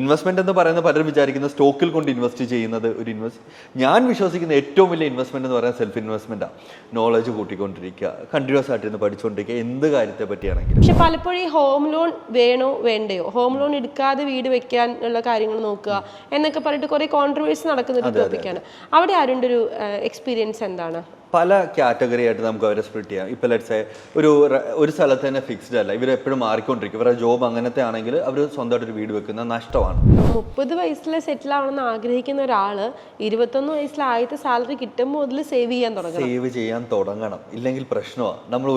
Investment എന്ന് പറയുന്നത് പലരും വിചാരിക്കുന്ന സ്റ്റോക്കിൽ കൊണ്ട് ഇൻവെസ്റ്റ് ചെയ്യുന്നത് ഞാൻ വിശ്വസിക്കുന്ന ഏറ്റവും വലിയ ഇൻവെസ്റ്റ്മെന്റ് എന്ന് പറയുന്നത് സെൽഫ് ഇൻവെസ്റ്റ്മെന്റാണ്. നോളജ് കൂട്ടിക്കൊണ്ടിരിക്കുക, കണ്ടിന്യൂസ് ആയിട്ട് ഇരുന്ന് പഠിച്ചുകൊണ്ടിരിക്കുക, എന്ത് കാര്യത്തെ പറ്റിയാണെങ്കിലും. പക്ഷെ പലപ്പോഴും ഈ ഹോം ലോൺ വേണോ വേണ്ടയോ, ഹോം ലോൺ എടുക്കാതെ വീട് വെക്കാനുള്ള കാര്യങ്ങൾ നോക്കുക എന്നൊക്കെ പറഞ്ഞിട്ട് കുറെ കോൺട്രവേഴ്സി നടക്കുന്ന ഒരു ടോപ്പിക്കാണ്. അവിടെ ആരുടെ ഒരു എക്സ്പീരിയൻസ് എന്താണ്? പല കാറ്റഗറി ആയിട്ട് നമുക്ക് അവരെ സ്പ്ലിറ്റ് ചെയ്യാം. ഇപ്പം ലെറ്റ്സ് ഒരു സ്ഥലത്ത് തന്നെ ഫിക്സ്ഡ് അല്ല, ഇവർ എപ്പോഴും മാറിക്കൊണ്ടിരിക്കും. ഇവരുടെ ജോബ് അങ്ങനത്തെ ആണെങ്കിൽ അവർ സ്വന്തമായിട്ട് ഒരു വീട് വെക്കുന്ന നഷ്ടമാണ്. 30 വയസ്സിൽ സെറ്റിൽ ആവണമെന്ന് ആഗ്രഹിക്കുന്ന ഒരാള് 21 വയസ്സിൽ ആദ്യത്തെ സാലറി കിട്ടുമ്പോൾ മുതൽ സേവ് ചെയ്യാൻ തുടങ്ങണം. ഇല്ലെങ്കിൽ പ്രശ്നമാണ്. നമ്മൾ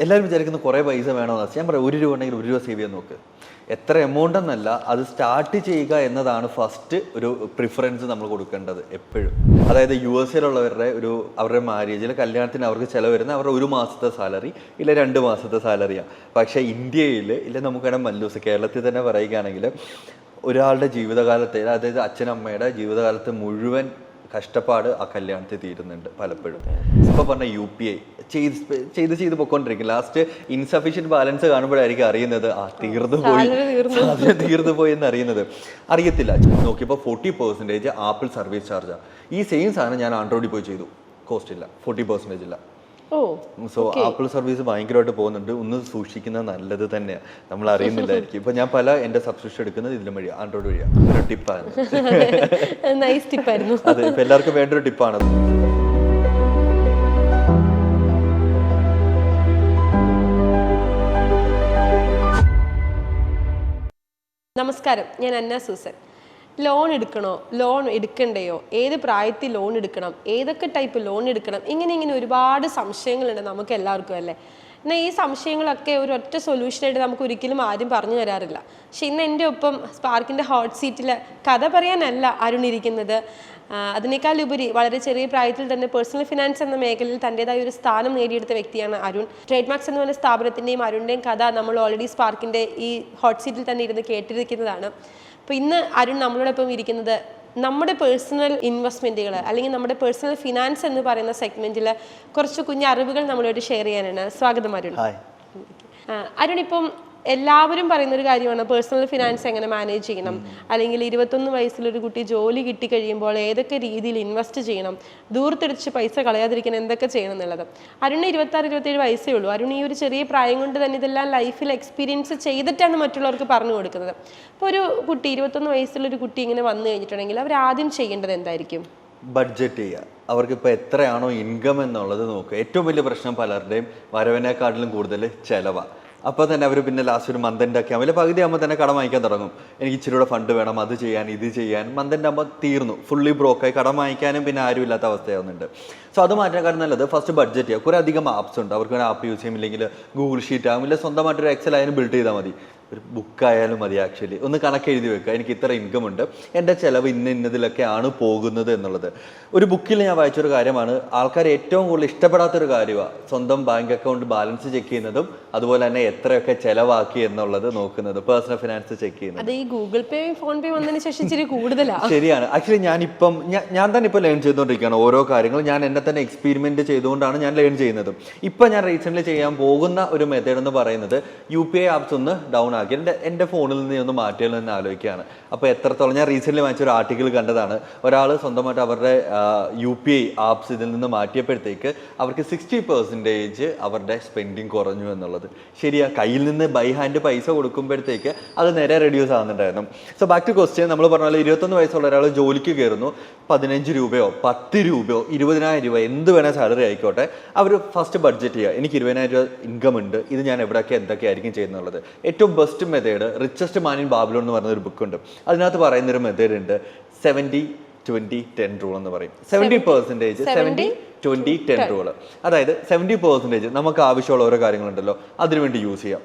എല്ലാവരും വിചാരിക്കുന്ന കുറേ പൈസ വേണമെന്ന്. ഞാൻ പറയാം, 1 രൂപ ഉണ്ടെങ്കിൽ 1 രൂപ സേവ് ചെയ്യാൻ നോക്ക്. എത്ര എമൗണ്ട് എന്നല്ല, അത് സ്റ്റാർട്ട് ചെയ്യുക എന്നതാണ് ഫസ്റ്റ് ഒരു പ്രിഫറൻസ് നമ്മൾ കൊടുക്കേണ്ടത് എപ്പോഴും. അതായത് USA അവരുടെ മാരേജിൽ കല്യാണത്തിന് അവർക്ക് ചിലവ് വരുന്നത് അവരുടെ 1 മാസത്തെ സാലറി ഇല്ല 2 മാസത്തെ സാലറിയാണ്. പക്ഷേ ഇന്ത്യയിൽ ഇല്ല, നമുക്കിവിടെ മല്ലൂസ് കേരളത്തിൽ തന്നെ പറയുകയാണെങ്കിൽ ഒരാളുടെ ജീവിതകാലത്തെ, അതായത് അച്ഛനമ്മയുടെ ജീവിതകാലത്ത് മുഴുവൻ കഷ്ടപ്പാട് ആ കല്യാണത്തിൽ തീരുന്നുണ്ട് പലപ്പോഴും. ഇപ്പോൾ പറഞ്ഞ UPI ചെയ്ത് പൊയ്ക്കൊണ്ടിരിക്കും. ലാസ്റ്റ് ഇൻസഫിഷ്യൻറ്റ് ബാലൻസ് കാണുമ്പോഴായിരിക്കും അറിയുന്നത് തീർന്നു പോയി എന്ന് അറിയത്തില്ല. നോക്കിയപ്പോൾ 40% ആപ്പിൾ സർവീസ് ചാർജാണ്. ഈ സെയിം സാധനം ഞാൻ ആൻഡ്രോയിഡിൽ പോയി ചെയ്തു, കോസ്റ്റ് ഇല്ല, 40% ഇല്ല. സോ ആപ്പിൾ സർവീസ് ഭയങ്കരമായിട്ട് പോകുന്നുണ്ട്. ഒന്ന് സൂക്ഷിക്കുന്നത് നല്ലത് തന്നെയാണ്, നമ്മൾ അറിയുന്നില്ലായിരിക്കും. ഇപ്പൊ ഞാൻ എൻ്റെ സബ്സ്ക്രിപ്ഷൻ എടുക്കുന്നത് ഇതിലും വഴിയാണ്, ആൻഡ്രോയിഡ് വഴിയാണ്. ഒരു ടിപ്പാണ്, അതെ, ഇപ്പൊ എല്ലാവർക്കും വേണ്ട ഒരു ടിപ്പാണ്. നമസ്കാരം, ഞാൻ അന്ന സൂസൻ. ലോൺ എടുക്കണോ, ലോൺ എടുക്കണ്ടയോ, ഏത് പ്രായത്തിൽ ലോൺ എടുക്കണം, ഏതൊക്കെ ടൈപ്പ് ലോൺ എടുക്കണം, ഇങ്ങനെ ഒരുപാട് സംശയങ്ങളുണ്ട് നമുക്ക് എല്ലാവർക്കും അല്ലേ. എന്നാൽ ഈ സംശയങ്ങളൊക്കെ ഒരു ഒറ്റ സൊല്യൂഷനായിട്ട് നമുക്ക് ഒരിക്കലും ആരും പറഞ്ഞു തരാറില്ല. പക്ഷെ ഇന്ന് എൻ്റെ ഒപ്പം സ്പാർക്കിൻ്റെ ഹോട്ട് സീറ്റിൽ കഥ പറയാനല്ല അരുൺ ഇരിക്കുന്നത്. അതിനേക്കാൾ ഉപരി വളരെ ചെറിയ പ്രായത്തിൽ തന്നെ പേഴ്സണൽ ഫിനാൻസ് എന്ന മേഖലയിൽ തൻ്റെതായ ഒരു സ്ഥാനം നേടിയെടുത്ത വ്യക്തിയാണ് അരുൺ. ട്രേഡ് മാർക്സ് എന്ന് പറഞ്ഞ സ്ഥാപനത്തിൻ്റെയും അരുണിൻ്റെയും കഥ നമ്മൾ ഓൾറെഡി സ്പാർക്കിൻ്റെ ഈ ഹോട്ട് സീറ്റിൽ തന്നെ ഇരുന്ന് കേട്ടിരിക്കുന്നതാണ്. അപ്പോൾ ഇന്ന് അരുൺ നമ്മളോടൊപ്പം ഇരിക്കുന്നത് നമ്മുടെ പേഴ്സണൽ ഇൻവെസ്റ്റ്മെൻറ്റുകൾ അല്ലെങ്കിൽ നമ്മുടെ പേഴ്സണൽ ഫിനാൻസ് എന്ന് പറയുന്ന സെഗ്മെൻറ്റിൽ കുറച്ച് കുഞ്ഞു അറിവുകൾ നമ്മളോട് ഷെയർ ചെയ്യാനാണ്. സ്വാഗതം അരുൺ. അരുൺ, ഇപ്പം എല്ലാവരും പറയുന്നൊരു കാര്യമാണ് പേഴ്സണൽ ഫിനാൻസ് എങ്ങനെ മാനേജ് ചെയ്യണം, അല്ലെങ്കിൽ 21 വയസ്സിലൊരു കുട്ടി ജോലി കിട്ടിക്കഴിയുമ്പോൾ ഏതൊക്കെ രീതിയിൽ ഇൻവെസ്റ്റ് ചെയ്യണം, ദൂരത്തടിച്ച് പൈസ കളയാതിരിക്കാൻ എന്തൊക്കെ ചെയ്യണം എന്നുള്ളത്. അരുണിന് 26-27 വയസ്സേ ഉള്ളൂ. അരുൺ ഈ ഒരു ചെറിയ പ്രായം കൊണ്ട് തന്നെ ഇതെല്ലാം ലൈഫിൽ എക്സ്പീരിയൻസ് ചെയ്തിട്ടാണ് മറ്റുള്ളവർക്ക് പറഞ്ഞു കൊടുക്കുന്നത്. അപ്പോൾ ഒരു കുട്ടി 21 വയസ്സുള്ളൊരു കുട്ടി ഇങ്ങനെ വന്നു കഴിഞ്ഞിട്ടുണ്ടെങ്കിൽ അവർ ആദ്യം ചെയ്യേണ്ടത് എന്തായിരിക്കും? ബഡ്ജറ്റ് ചെയ്യുക. അവർക്കിപ്പോൾ എത്രയാണോ ഇൻകം എന്നുള്ളത് നോക്കുക. ഏറ്റവും വലിയ പ്രശ്നം പലരുടെയും വരവിനേക്കാട്ടിലും കൂടുതൽ ചിലവാണ്. അപ്പോൾ തന്നെ അവർ പിന്നെ ലാസ്റ്റ് ഒരു മന്ത് എൻഡ് ഒക്കെ ആകുമ്പോൾ പകുതി ആകുമ്പോൾ തന്നെ കടം വാങ്ങിക്കാൻ തുടങ്ങും. എനിക്ക് ഇച്ചിരി കൂടെ ഫണ്ട് വേണം, അത് ചെയ്യാൻ ഇത് ചെയ്യാൻ. മന്ത് എൻഡ് ആകുമ്പോൾ തീർന്നു, ഫുള്ളി ബ്രോക്കായി, കടം വാങ്ങിക്കാനും പിന്നെ ആരും ഇല്ലാത്ത അവസ്ഥയാവുന്നുണ്ട്. സോ അത് മാറ്റാൻ നല്ലത് ഫസ്റ്റ് ബഡ്ജറ്റ് ചെയ്യുക. കുറേ അധികം ആപ്സ് ഉണ്ട്. അവർക്ക് ആപ്പ് യൂസ് ചെയ്യുമില്ലെങ്കിൽ ഗൂഗിൾ ഷീറ്റ് ആകും, ഇല്ല സ്വന്തമായിട്ടൊരു എക്സൽ ആയാലും ബിൽഡ് ചെയ്താൽ മതി. ഒരു ബുക്കായാലും മതി. ആക്ച്വലി ഒന്ന് കണക്ക് എഴുതി വെക്കുക, എനിക്ക് ഇത്ര ഇൻകം ഉണ്ട്, എൻ്റെ ചിലവ് ഇന്നതിലൊക്കെയാണ് പോകുന്നത് എന്നുള്ളത്. ഒരു ബുക്കിൽ ഞാൻ വായിച്ചൊരു കാര്യമാണ്, ആൾക്കാർ ഏറ്റവും കൂടുതൽ ഇഷ്ടപ്പെടാത്തൊരു കാര്യമാണ് സ്വന്തം ബാങ്ക് അക്കൗണ്ട് ബാലൻസ് ചെക്ക് ചെയ്യുന്നതും അതുപോലെ തന്നെ എത്രയൊക്കെ ചിലവാക്കി എന്നുള്ളത് നോക്കുന്നത്, പേഴ്സണൽ ഫിനാൻസ് ചെക്ക് ചെയ്യുന്നത്. ഈ ഗൂഗിൾ പേ ഫോൺ പേ വന്നതിന് ശേഷം ഇച്ചിരി കൂടുതലാണ്. ശരിയാണ്. ആക്ച്വലി ഞാൻ തന്നെ ഇപ്പോൾ ലേൺ ചെയ്തുകൊണ്ടിരിക്കുകയാണ് ഓരോ കാര്യങ്ങൾ. ഞാൻ എന്നെ തന്നെ എക്സ്പെരിമെന്റ് ചെയ്തുകൊണ്ടാണ് ഞാൻ ലേൺ ചെയ്യുന്നത്. ഇപ്പം ഞാൻ റീസെൻ്റ്ലി ചെയ്യാൻ പോകുന്ന ഒരു മെത്തേഡ് എന്ന് പറയുന്നത് UPI ആപ്സ് ഒന്ന് ഡൗൺ ആക്കി എൻ്റെ ഫോണിൽ നിന്ന് ഒന്ന് മാറ്റിയാൽ എന്ന് ആലോചിക്കുകയാണ്. അപ്പോൾ എത്രത്തോളം ഞാൻ റീസെൻ്റ്ലി വായിച്ച ഒരു ആർട്ടിക്കിൾ കണ്ടതാണ്. ഒരാൾ സ്വന്തമായിട്ട് അവരുടെ UPI ആപ്സ് ഇതിൽ നിന്ന് മാറ്റിയപ്പോഴത്തേക്ക് അവർക്ക് 60% അവരുടെ സ്പെൻഡിങ് കുറഞ്ഞു എന്നുള്ളത്. ശരിയാ, കയ്യിൽ നിന്ന് ബൈ ഹാൻഡ് പൈസ കൊടുക്കുമ്പോഴത്തേക്ക് അത് നേരെ റെഡ്യൂസ് ആകുന്നുണ്ടായിരുന്നു. സോ ബാക്ക് ടു ക്വസ്റ്റ്യൻ, നമ്മൾ പറഞ്ഞ പോലെ 21 വയസ്സുള്ള ഒരാൾ ജോലിക്ക് കയറുന്നു, 15 രൂപയോ 10 രൂപയോ 20,000 രൂപ എന്ത് വേണേൽ സാലറി ആയിക്കോട്ടെ, അവർ ഫസ്റ്റ് ബഡ്ജറ്റ് ചെയ്യുക. എനിക്ക് 20,000 രൂപ ഇൻകം ഉണ്ട്, ഇത് ഞാൻ എന്തൊക്കെയായിരിക്കും ചെയ്യുന്നുള്ളത്. ഏറ്റവും best method richest man in Babylon എന്ന് പറയുന്ന ഒരു ബുക്കുണ്ട്. അതിനകത്ത് പറയുന്നൊരു മെത്തേഡ് ഉണ്ട്, 70-20-10 റൂൾ എന്ന് പറയും. 70%, 70-20-10 റൂള്. അതായത് 70% നമുക്ക് ആവശ്യമുള്ള ഓരോ കാര്യങ്ങളുണ്ടല്ലോ അതിനുവേണ്ടി യൂസ് ചെയ്യാം.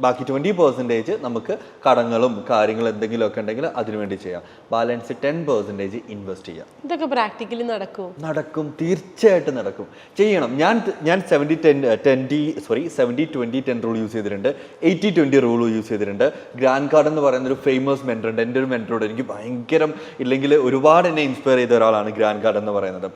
ബാക്കി 20% നമുക്ക് കടങ്ങളും കാര്യങ്ങളും എന്തെങ്കിലുമൊക്കെ ഉണ്ടെങ്കിൽ അതിനുവേണ്ടി ചെയ്യാം. ബാലൻസ് 10% ഇൻവെസ്റ്റ് ചെയ്യാം. ഇതൊക്കെ പ്രാക്ടിക്കലി നടക്കും, തീർച്ചയായിട്ടും നടക്കും, ചെയ്യണം. ഞാൻ 70-20-10 റൂൾ യൂസ് ചെയ്തിട്ടുണ്ട്, 80-20 റൂൾ യൂസ് ചെയ്തിട്ടുണ്ട്. ഗ്രാൻഡ് കാർഡ് എന്ന് പറയുന്ന ഒരു ഫേമസ് മെൻറ്റർ ഉണ്ട്, എൻ്റെ ഒരു മെൻറ്ററുണ്ട്. എനിക്ക് ഭയങ്കരം ഇല്ലെങ്കിൽ ഒരുപാട് എന്നെ ഇൻസ്പയർ ചെയ്ത ഒരാളാണ് ഗ്രാൻഡ് കാർഡ് എന്ന് പറയുന്നത്.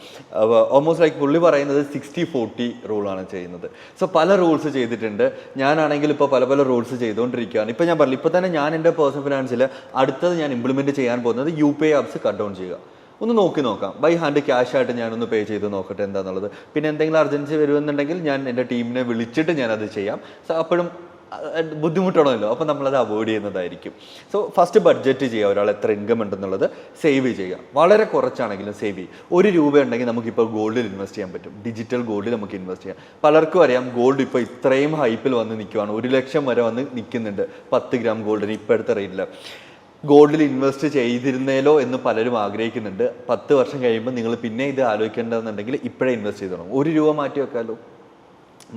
ഓൾമോസ്റ്റ് ലൈക്ക് പുള്ളി പറയുന്നത് 60-40 റൂളാണ് ചെയ്യുന്നത്. സോ പല റൂൾസ് ചെയ്തിട്ടുണ്ട്. ഞാനാണെങ്കിൽ ഇപ്പോൾ പല റൂൾസ് ചെയ്തുകൊണ്ടിരിക്കുകയാണ്. ഇപ്പം ഞാൻ പറഞ്ഞു, ഇപ്പം തന്നെ ഞാൻ എൻ്റെ പേഴ്സണൽ ഫിനാൻസിൽ അടുത്തത് ഞാൻ ഇംപ്ലിമെൻറ്റ് ചെയ്യാൻ പോകുന്നത് UPI ആപ്സ് കട്ട് ഡൗൺ ചെയ്യുക. ഒന്ന് നോക്കാം, ബൈ ഹാൻഡ് ക്യാഷ് ആയിട്ട് ഞാനൊന്ന് പേ ചെയ്ത് നോക്കട്ടെ എന്താണെന്നുള്ളത്. പിന്നെ എന്തെങ്കിലും അർജൻസി വരുമെന്നുണ്ടെങ്കിൽ ഞാൻ എൻ്റെ ടീമിനെ വിളിച്ചിട്ട് ഞാനത് ചെയ്യാം. അപ്പോഴും ബുദ്ധിമുട്ടാണല്ലോ, അപ്പം നമ്മളത് അവോയ്ഡ് ചെയ്യുന്നതായിരിക്കും. സോ ഫസ്റ്റ് ബഡ്ജറ്റ് ചെയ്യുക, ഒരാൾ എത്ര ഇൻകം ഉണ്ടെന്നുള്ളത് സേവ് ചെയ്യുക. വളരെ കുറച്ചാണെങ്കിലും സേവ് ചെയ്യും. ₹1 ഉണ്ടെങ്കിൽ നമുക്കിപ്പോൾ ഗോൾഡിൽ ഇൻവെസ്റ്റ് ചെയ്യാൻ പറ്റും. ഡിജിറ്റൽ ഗോൾഡിൽ നമുക്ക് ഇൻവെസ്റ്റ് ചെയ്യാം. പലർക്കും അറിയാം ഗോൾഡ് ഇപ്പോൾ ഇത്രയും ഹൈപ്പിൽ വന്ന് നിൽക്കുകയാണ്. 1 ലക്ഷം വരെ വന്ന് നിൽക്കുന്നുണ്ട് 10 ഗ്രാം ഗോൾഡിന് ഇപ്പോഴത്തെ റേറ്റിൽ. ഗോൾഡിൽ ഇൻവെസ്റ്റ് ചെയ്തിരുന്നേലോ എന്ന് പലരും ആഗ്രഹിക്കുന്നുണ്ട്. 10 വർഷം കഴിയുമ്പോൾ നിങ്ങൾ പിന്നെ ഇത് ആലോചിക്കേണ്ടതെന്നുണ്ടെങ്കിൽ ഇപ്പോഴേ ഇൻവെസ്റ്റ് ചെയ്ത് തുടങ്ങും. ₹1 മാറ്റി വെക്കാമല്ലോ,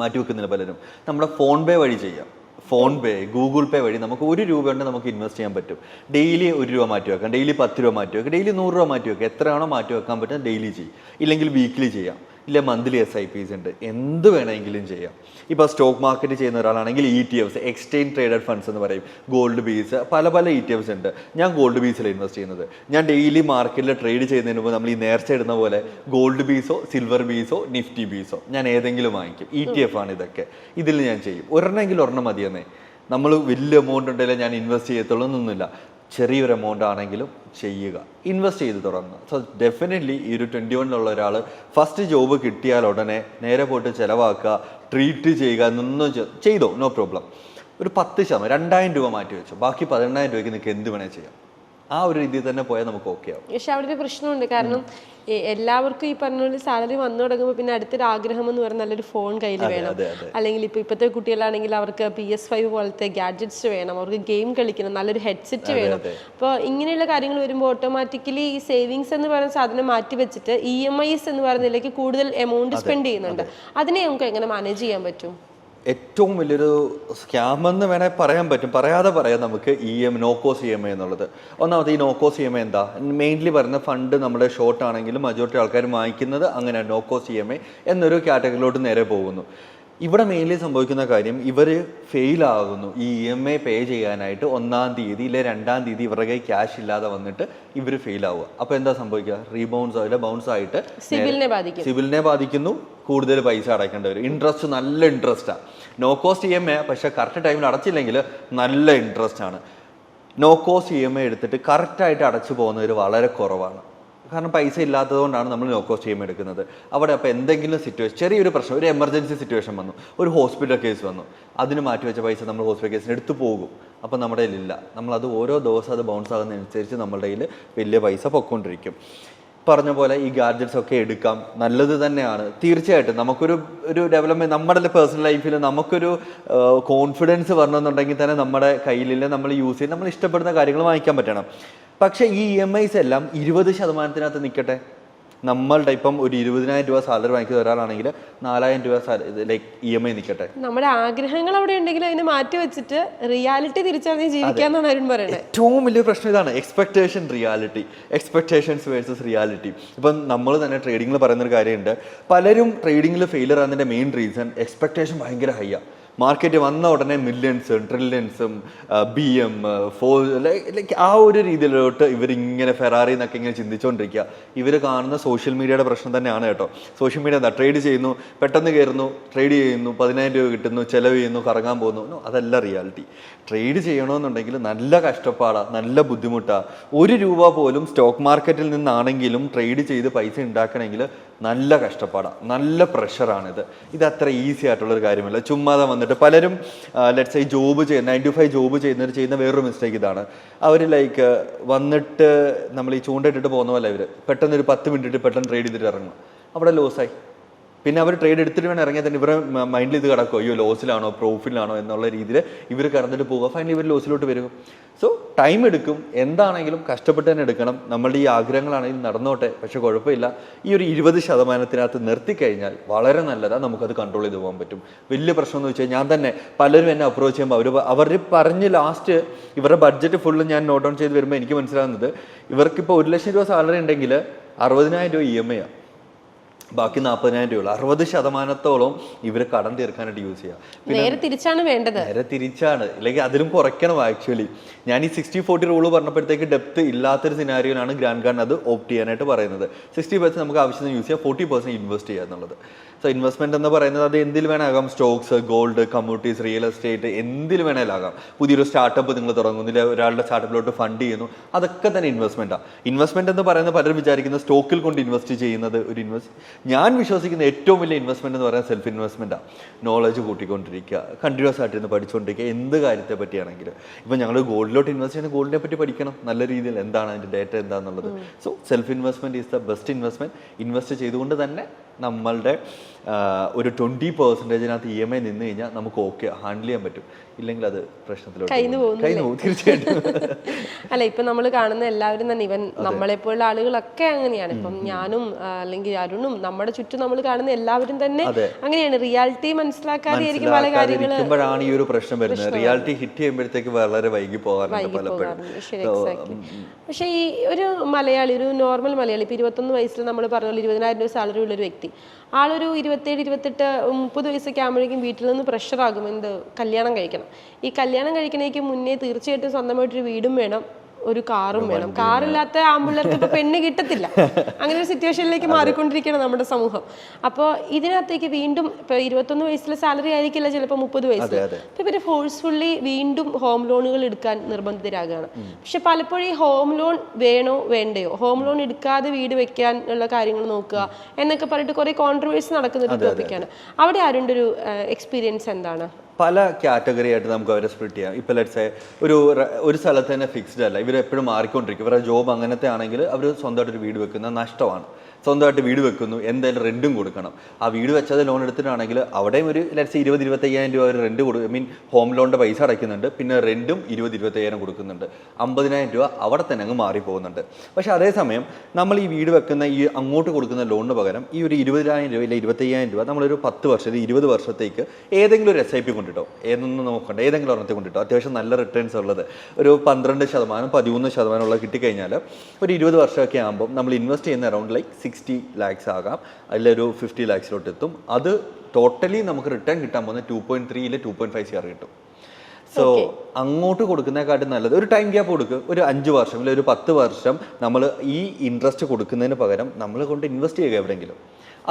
മാറ്റി വെക്കുന്നില്ല പലരും. നമ്മുടെ ഫോൺ പേ വഴി ചെയ്യാം. ഫോൺ പേ, ഗൂഗിൾ പേ വഴി നമുക്ക് ₹1 കൊണ്ട് നമുക്ക് ഇൻവെസ്റ്റ് ചെയ്യാൻ പറ്റും. ഡെയിലി ₹1 മാറ്റി വെക്കാം, ഡെയിലി ₹10 മാറ്റി വെക്കാം, ഡെയിലി ₹100 മാറ്റി വെക്കാം. എത്രയാണോ മാറ്റി വെക്കാൻ പറ്റും ഡെയിലി ചെയ്യും. ഇല്ലെങ്കിൽ വീക്ക്ലി ചെയ്യാം, ഇല്ല മന്ത്ലി SIPs ഉണ്ട്, എന്ത് വേണമെങ്കിലും ചെയ്യാം. ഇപ്പോൾ സ്റ്റോക്ക് മാർക്കറ്റ് ചെയ്യുന്ന ഒരാളാണെങ്കിൽ ETFs, എക്സ്ചേഞ്ച് ട്രേഡഡ് ഫണ്ട്സ് എന്ന് പറയും, ഗോൾഡ് ബേസ്, പല ETFs ഉണ്ട്. ഞാൻ ഗോൾഡ് ബേസിൽ ഇൻവെസ്റ്റ് ചെയ്യുന്നത്. ഞാൻ ഡെയിലി മാർക്കറ്റിൽ ട്രേഡ് ചെയ്യുന്നതിന് മുമ്പ് നമ്മൾ ഈ നേർച്ച ഇടുന്ന പോലെ ഗോൾഡ് ബേസോ സിൽവർ ബേസോ നിഫ്റ്റി ബേസോ ഞാൻ ഏതെങ്കിലും വാങ്ങിക്കും. ETF ആണ് ഇതൊക്കെ. ഇതിൽ ഞാൻ ചെയ്യും. ഒരെണ്ണം മതിയെന്നേ. നമ്മൾ വലിയ എമൗണ്ട് ഉണ്ടെങ്കിൽ ഞാൻ ഇൻവെസ്റ്റ് ചെയ്യത്തുള്ളൂ എന്നൊന്നുമില്ല. ചെറിയൊരു എമൗണ്ട് ആണെങ്കിലും ചെയ്യുക, ഇൻവെസ്റ്റ് ചെയ്ത് തുടങ്ങുക. സോ ഡെഫിനറ്റ്ലി ഈ ഒരു 21 ഒരാൾ ഫസ്റ്റ് ജോബ് കിട്ടിയാൽ ഉടനെ നേരെ പോയിട്ട് ചിലവാക്കുക, ട്രീറ്റ് ചെയ്യുക എന്നൊന്നും ചെയ്തോ, നോ പ്രോബ്ലം. ഒരു 10% ₹2000 മാറ്റി വെച്ചോ, ബാക്കി ₹18000 നിങ്ങൾക്ക് എന്ത് വേണേൽ ചെയ്യാം. ആ ഒരു രീതിയിൽ തന്നെ പോയാൽ നമുക്ക് ഓക്കെ ആവും. പക്ഷെ അവിടെ ഒരു പ്രശ്നമുണ്ട്. കാരണം എല്ലാവർക്കും ഈ പറഞ്ഞ പോലെ സാലറി വന്നു തുടങ്ങുമ്പോൾ പിന്നെ അടുത്തൊരു ആഗ്രഹം എന്ന് പറയുന്നത് നല്ലൊരു ഫോൺ കയ്യിൽ വേണം. അല്ലെങ്കിൽ ഇപ്പോഴത്തെ കുട്ടികളാണെങ്കിൽ അവർക്ക് PS5 പോലത്തെ ഗാഡ്ജറ്റ്സ് വേണം, അവർക്ക് ഗെയിം കളിക്കണം, നല്ലൊരു ഹെഡ്സെറ്റ് വേണം. അപ്പോൾ ഇങ്ങനെയുള്ള കാര്യങ്ങൾ വരുമ്പോൾ ഓട്ടോമാറ്റിക്കലി ഈ സേവിങ്സ് എന്ന് പറയുന്ന സാധനം മാറ്റി വെച്ചിട്ട് EMIs എന്ന് പറയുന്നതിലേക്ക് കൂടുതൽ എമൗണ്ട് സ്പെൻഡ് ചെയ്യുന്നുണ്ട്. അതിനെ നമുക്ക് എങ്ങനെ മാനേജ് ചെയ്യാൻ പറ്റും? ഏറ്റവും വലിയൊരു സ്കാമെന്ന് വേണേൽ പറയാൻ പറ്റും, പറയാതെ പറയാം നമുക്ക്. നോ കോസ്റ്റ് EMI എന്നുള്ളത്. ഒന്നാമത് ഈ നോ കോസ്റ്റ് EMI എന്താ? മെയിൻലി പറയുന്ന ഫണ്ട് നമ്മുടെ ഷോർട്ട് ആണെങ്കിലും മജോറിറ്റി ആൾക്കാർ വാങ്ങിക്കുന്നത് അങ്ങനെ നോ കോസ്റ്റ് EMI എന്നൊരു കാറ്റഗറിയിലോട്ട് നേരെ പോകുന്നു. ഇവിടെ മെയിൻലി സംഭവിക്കുന്ന കാര്യം, ഇവർ ഫെയിലാകുന്നു ഈ EMI പേ ചെയ്യാനായിട്ട്. 1-ാം തീയതി ഇല്ലെ 2-ാം തീയതി ഇവരുടെ കൈ ക്യാഷ് ഇല്ലാതെ വന്നിട്ട് ഇവർ ഫെയിലാവുക. അപ്പോൾ എന്താ സംഭവിക്കുക? ബൗൺസ് ആയിട്ട് സിബിലിനെ ബാധിക്കുന്നു. കൂടുതൽ പൈസ അടയ്ക്കേണ്ടി വരും. ഇൻട്രസ്റ്റ് നല്ല ഇൻട്രസ്റ്റാണ്. നോ കോസ്റ്റ് EMI പക്ഷേ കറക്റ്റ് ടൈമിൽ അടച്ചില്ലെങ്കിൽ നല്ല ഇൻട്രസ്റ്റ് ആണ്. നോ കോസ്റ്റ് EMI എടുത്തിട്ട് കറക്റ്റായിട്ട് അടച്ചു പോകുന്നവർ വളരെ കുറവാണ്. കാരണം പൈസ ഇല്ലാത്തതുകൊണ്ടാണ് നമ്മൾ നോ കോസ്റ്റ് EMI എടുക്കുന്നത്. അവിടെ അപ്പോൾ എന്തെങ്കിലും സിറ്റുവേഷൻ, ചെറിയൊരു പ്രശ്നം, ഒരു എമർജൻസി സിറ്റുവേഷൻ വന്നു, ഒരു ഹോസ്പിറ്റൽ കേസ് വന്നു, അതിന് മാറ്റിവെച്ച പൈസ നമ്മൾ ഹോസ്പിറ്റൽ കേസിന് എടുത്തു പോകും. അപ്പോൾ നമ്മുടെ കയ്യിലില്ല. നമ്മളത് ഓരോ ദിവസം അത് ബൗൺസ് ആകുന്നതനുസരിച്ച് നമ്മളുടെ കയ്യിൽ വലിയ പൈസ പൊയ്ക്കൊണ്ടിരിക്കും. പറഞ്ഞ പോലെ ഈ ഗാഡ്ജറ്റ്സ് ഒക്കെ എടുക്കാം, നല്ലത് തന്നെയാണ് തീർച്ചയായിട്ടും. നമുക്കൊരു ഡെവലപ്മെൻറ്റ് നമ്മുടെ പേഴ്സണൽ ലൈഫിൽ നമുക്കൊരു കോൺഫിഡൻസ് വരണമെന്നുണ്ടെങ്കിൽ തന്നെ നമ്മുടെ കയ്യിലില്ല, നമ്മൾ യൂസ് ചെയ്ത് നമ്മൾ ഇഷ്ടപ്പെടുന്ന കാര്യങ്ങൾ വാങ്ങിക്കാൻ പറ്റണം. പക്ഷേ ഈ EMIs എല്ലാം 20% നിൽക്കട്ടെ. നമ്മളുടെ ഇപ്പം ഒരു ₹20,000 സാലറി വാങ്ങിക്കുന്ന ഒരാളാണെങ്കിൽ ₹4,000 ലൈക്ക് EMI നിൽക്കട്ടെ. നമ്മുടെ ആഗ്രഹങ്ങൾ അവിടെ ഉണ്ടെങ്കിൽ അതിനെ മാറ്റി വെച്ചിട്ട് റിയാലിറ്റി തിരിച്ചറിഞ്ഞ് ജീവിക്കാന്നാണ് അവരും പറയുന്നത്. ഏറ്റവും വലിയ പ്രശ്നം ഇതാണ്, എക്സ്പെക്ടേഷൻസ് വേഴ്സസ് റിയാലിറ്റി. ഇപ്പം നമ്മൾ തന്നെ ട്രേഡിങ്ങിൽ പറയുന്നൊരു കാര്യമുണ്ട്, പലരും ട്രേഡിങ്ങിൽ ഫെയിലർ ആകുന്നതിൻ്റെ മെയിൻ റീസൺ എക്സ്പെക്ടേഷൻ ഭയങ്കര ഹൈയാണ്. മാർക്കറ്റ് വന്ന ഉടനെ മില്യൺസും ട്രില്യൺസും BM ലൈക്ക് ആ ഒരു രീതിയിലോട്ട് ഇവരിങ്ങനെ ഫെറാറി എന്നൊക്കെ ഇങ്ങനെ ചിന്തിച്ചുകൊണ്ടിരിക്കുക. ഇവർ കാണുന്ന സോഷ്യൽ മീഡിയയുടെ പ്രശ്നം തന്നെയാണ് കേട്ടോ. സോഷ്യൽ മീഡിയ എന്താ? ട്രേഡ് ചെയ്യുന്നു, പെട്ടെന്ന് കയറുന്നു, ട്രേഡ് ചെയ്യുന്നു, ₹10,000 കിട്ടുന്നു, ചിലവ് ചെയ്യുന്നു, കറങ്ങാൻ പോകുന്നു. അതല്ല റിയാലിറ്റി. ട്രേഡ് ചെയ്യണമെന്നുണ്ടെങ്കിൽ നല്ല കഷ്ടപ്പാടാണ്, നല്ല ബുദ്ധിമുട്ടാണ്. ₹1 പോലും സ്റ്റോക്ക് മാർക്കറ്റിൽ നിന്നാണെങ്കിലും ട്രേഡ് ചെയ്ത് പൈസ ഉണ്ടാക്കണമെങ്കിൽ നല്ല കഷ്ടപ്പാടാണ്, നല്ല പ്രഷറാണിത്. ഇത് അത്ര ഈസി ആയിട്ടുള്ളൊരു കാര്യമല്ല. ചുമ്മാതെ വന്നിട്ട് പലരും ലെറ്റ്സ് സേ 9 to 5 ജോബ് ചെയ്യുന്നവർ ചെയ്യുന്ന വേറൊരു മിസ്റ്റേക്ക് ഇതാണ്. അവർ ലൈക്ക് വന്നിട്ട് നമ്മൾ ഈ ചൂണ്ടിട്ടിട്ട് പോകുന്ന പോലെ ഇവർ പെട്ടെന്ന് ഒരു 10 മിനിറ്റ് പെട്ടെന്ന് ട്രേഡ് ചെയ്തിട്ട് ഇറങ്ങും, അവിടെ ലോസായി. പിന്നെ അവർ ട്രേഡ് എടുത്തിട്ട് വേണം ഇറങ്ങിയാൽ തന്നെ ഇവരുടെ മൈൻഡിൽ ഇത് കിടക്കും, അയ്യോ ലോസിലാണോ പ്രോഫിറ്റിലാണോ എന്നുള്ള രീതിയിൽ ഇവർ കിടന്നിട്ട് പോവുക. ഫൈനലി ഇവർ ലോസിലോട്ട് വരും. സോ ടൈം എടുക്കും, എന്താണെങ്കിലും കഷ്ടപ്പെട്ട് തന്നെ എടുക്കണം. നമ്മളുടെ ഈ ആഗ്രഹങ്ങളാണെങ്കിലും നടന്നോട്ടെ, പക്ഷെ കുഴപ്പമില്ല. ഈ ഒരു 20% നിർത്തിക്കഴിഞ്ഞാൽ വളരെ നല്ലതാണ്, നമുക്കത് കൺട്രോൾ ചെയ്ത് പോകാൻ പറ്റും. വലിയ പ്രശ്നം എന്ന് വെച്ചാൽ ഞാൻ തന്നെ പലരും എന്നെ അപ്രോച്ച് ചെയ്യുമ്പോൾ അവർ പറഞ്ഞ് ലാസ്റ്റ് ഇവരുടെ ബഡ്ജറ്റ് ഫുള്ള് ഞാൻ നോട്ട് ഡൗൺ ചെയ്ത് വരുമ്പോൾ എനിക്ക് മനസ്സിലാകുന്നത്, ഇവർക്കിപ്പോൾ ₹1,00,000 സാലറി ഉണ്ടെങ്കിൽ ₹60,000 EMI ആണ്, ബാക്കി ₹40,000. 60% ഇവർ കടം തീർക്കാനായിട്ട് യൂസ് ചെയ്യാം. നേരെ തിരിച്ചാണ് വേണ്ടത്. നേരെ തിരിച്ചാണ്, ഇല്ലെങ്കിൽ അതിലും കുറയ്ക്കണം. ആക്ച്വലി ഞാൻ ഈ 60-40 റൂള് പറഞ്ഞപ്പോഴത്തേക്ക് ഡെപ്ത് ഇല്ലാത്തൊരു സിനാരിയോയിലാണ് ഗ്രാൻഡ് അത് ഓപ്റ്റ് ചെയ്യാനായിട്ട് പറയുന്നത്. 60% നമുക്ക് ആവശ്യത്തിന് യൂസ് ചെയ്യാം, 40% ഇൻവെസ്റ്റ് ചെയ്യുക എന്നുള്ളത്. സോ ഇൻവെസ്റ്റ്മെന്റ് എന്ന് പറയുന്നത് അത് എന്തിൽ വേണമാകാം, stocks, gold, communities, real estate, എന്തിൽ വേണേലാകാം. പുതിയൊരു സ്റ്റാർട്ടപ്പ് നിങ്ങൾ തുടങ്ങുന്നില്ല, ഒരാളുടെ സ്റ്റാർട്ടപ്പിലോട്ട് ഫണ്ട് ചെയ്യുന്നു, അതൊക്കെ തന്നെ ഇൻവെസ്റ്റ്മെന്റാണ്. ഇൻവെസ്റ്റ്മെന്റ് എന്ന് പറയുന്നത് പലരും വിചാരിക്കുന്ന സ്റ്റോക്കിൽ കൊണ്ട് ഇൻവെസ്റ്റ് ചെയ്യുന്നത് ഒരു ഞാൻ വിശ്വസിക്കുന്ന ഏറ്റവും വലിയ ഇൻവെസ്റ്റ്മെന്റ് എന്ന് പറയുന്നത് സെൽഫ് ഇൻവെസ്റ്റ്മെന്റാണ്. നോളജ് കൂട്ടിക്കൊണ്ടിരിക്കുക, കണ്ടിന്യൂസ് ആയിട്ട് ഇരുന്ന് പഠിച്ചുകൊണ്ടിരിക്കുക, എന്ത് കാര്യത്തെ പറ്റിയാണെങ്കിലും. ഇപ്പം ഞങ്ങൾ ഗോൾഡിലോട്ട് ഇൻവെസ്റ്റ് ചെയ്യുന്ന ഗോൾഡിനെ പറ്റി പഠിക്കണം നല്ല രീതിയിൽ, എന്താണ് അതിൻ്റെ ഡേറ്റ എന്താണെന്നുള്ളത്. So self investment is the best investment. Invest ചെയ്തുകൊണ്ട് തന്നെ നമ്മളുടെ ഒരു 20% EMI നിന്ന് കഴിഞ്ഞാൽ നമുക്ക് ഓക്കെ ഹാൻഡിൽ ചെയ്യാൻ പറ്റും. ഇല്ലെങ്കിൽ അത് പ്രശ്നത്തിലോട്ട് പോകും തീർച്ചയായിട്ടും. അല്ല, ഇപ്പൊ നമ്മൾ കാണുന്ന എല്ലാവരും തന്നെ, ഇവൻ നമ്മളെപ്പോലുള്ള ആളുകളൊക്കെ അങ്ങനെയാണ്. ഇപ്പം ഞാനും അല്ലെങ്കിൽ അരുണും നമ്മുടെ ചുറ്റും നമ്മൾ കാണുന്ന എല്ലാവരും തന്നെ അങ്ങനെയാണ്. റിയാലിറ്റി മനസ്സിലാക്കാതെയായിരിക്കും പല കാര്യങ്ങളും ഈ ഒരു പ്രശ്നം വരുന്നത്. റിയാലിറ്റി ഹിറ്റ് ചെയ്യുമ്പോഴത്തേക്ക് വളരെ വൈകി പോകാറുണ്ട് പലപ്പോഴും. പക്ഷേ ഈ ഒരു മലയാളി, ഒരു നോർമൽ മലയാളി, ഇപ്പൊ 21 വയസ്സിൽ നമ്മൾ പറഞ്ഞ പോലെ 20,000 രൂപ സാലറി ഉള്ളൊരു വ്യക്തി, ആളൊരു 27, 28, 30 വയസ്സൊക്കെ ആകുമ്പോഴേക്കും വീട്ടിൽ നിന്ന് പ്രഷറാകും, എന്ത് കല്യാണം കഴിക്കണം. ഈ കല്യാണം കഴിക്കണേക്ക് മുന്നേ തീർച്ചയായിട്ടും സ്വന്തമായിട്ടൊരു വീടും വേണം, ഒരു കാറും വേണം. കാറില്ലാത്ത ആമ്പിള്ളേർക്ക് ഇപ്പൊ പെണ്ണ് കിട്ടത്തില്ല. അങ്ങനെ ഒരു സിറ്റുവേഷനിലേക്ക് മാറിക്കൊണ്ടിരിക്കുകയാണ് നമ്മുടെ സമൂഹം. അപ്പോൾ ഇതിനകത്തേക്ക് വീണ്ടും ഇപ്പൊ 21 വയസ്സിലെ സാലറി ആയിരിക്കില്ല ചിലപ്പോൾ 30 വയസ്സിൽ. അപ്പൊ ഇവര് ഫോഴ്സ്ഫുള്ളി വീണ്ടും ഹോം ലോണുകൾ എടുക്കാൻ നിർബന്ധിതരാകുകയാണ്. പക്ഷെ പലപ്പോഴും ഈ ഹോം ലോൺ വേണോ വേണ്ടയോ, ഹോം ലോൺ എടുക്കാതെ വീട് വെക്കാൻ ഉള്ള കാര്യങ്ങൾ നോക്കുക എന്നൊക്കെ പറഞ്ഞിട്ട് കുറെ കോൺട്രവേഴ്സി നടക്കുന്ന ഒരു ടോപ്പിക്കാണ്. അവിടെ ആരുടെ ഒരു എക്സ്പീരിയൻസ് എന്താണ്? പല കാറ്റഗറി ആയിട്ട് നമുക്ക് അവരെ സ്പ്ലിറ്റ് ചെയ്യാം. ഇപ്പോൾ ലെറ്റ്സ് ഒരു സ്ഥലത്ത് തന്നെ ഫിക്സ്ഡ് അല്ല, ഇവർ എപ്പോഴും മാറിക്കൊണ്ടിരിക്കും. ഇവരുടെ ജോബ് അങ്ങനത്തെ ആണെങ്കിൽ അവർ സ്വന്തമായിട്ടൊരു വീട് വെക്കുന്നത് നഷ്ടമാണ്. സ്വന്തമായിട്ട് വീട് വെക്കുന്നു, എന്തായാലും റെൻറ്റും കൊടുക്കണം. ആ വീട് വെച്ചത് ലോൺ എടുത്തിട്ടാണെങ്കിൽ അവിടെയും ഒരു ലെറ്റ്സ് 20-25,000 രൂപ ഒരു റെൻറ്റ് ഹോം ലോണിൻ്റെ പൈസ അടയ്ക്കുന്നുണ്ട്, പിന്നെ റെൻറ്റും 20-25,000 കൊടുക്കുന്നുണ്ട്. 50,000 രൂപ അവിടെ തന്നെ അങ്ങ് മാറിപ്പോകുന്നുണ്ട്. പക്ഷേ അതേസമയം നമ്മൾ ഈ വീട് വെക്കുന്ന ഈ അങ്ങോട്ട് കൊടുക്കുന്ന ലോണിന് പകരം ഈ ഒരു 20,000 രൂപ ഇല്ല 25,000 രൂപ നമ്മളൊരു 10 വർഷം 20 വർഷത്തേക്ക് ഏതെങ്കിലും ഒരു SIP കൊണ്ടിട്ടോ, ഏതൊന്നും നോക്കണ്ട, ഏതെങ്കിലും ഒരെണ്ണത്തിൽ കൊണ്ടിട്ടോ അത്യാവശ്യം നല്ല റിട്ടേൺസ് ഉള്ളത് ഒരു 12%, 13% ഉള്ള കിട്ടിക്കഴിഞ്ഞാൽ ഒരു 20 വർഷമൊക്കെ ആകുമ്പോൾ നമ്മൾ ഇൻവെസ്റ്റ് ചെയ്യുന്ന അറൗണ്ട് ലൈക്ക് 60 lakhs ആകാം, അതിലൊരു 50 lakhsലോട്ട് എത്തും. അത് ടോട്ടലി നമുക്ക് റിട്ടേൺ കിട്ടാൻ പോകുന്ന 2.3 2.5 CR കിട്ടും. സോ അങ്ങോട്ട് കൊടുക്കുന്നതിനെക്കാട്ടും നല്ലത് ഒരു ടൈം ഗ്യാപ്പ് കൊടുക്കുക, ഒരു 5 വർഷം അല്ലെങ്കിൽ ഒരു 10 വർഷം നമ്മൾ ഈ ഇൻട്രസ്റ്റ് കൊടുക്കുന്നതിന് പകരം നമ്മൾ കൊണ്ട് ഇൻവെസ്റ്റ് ചെയ്യുക എവിടെയെങ്കിലും.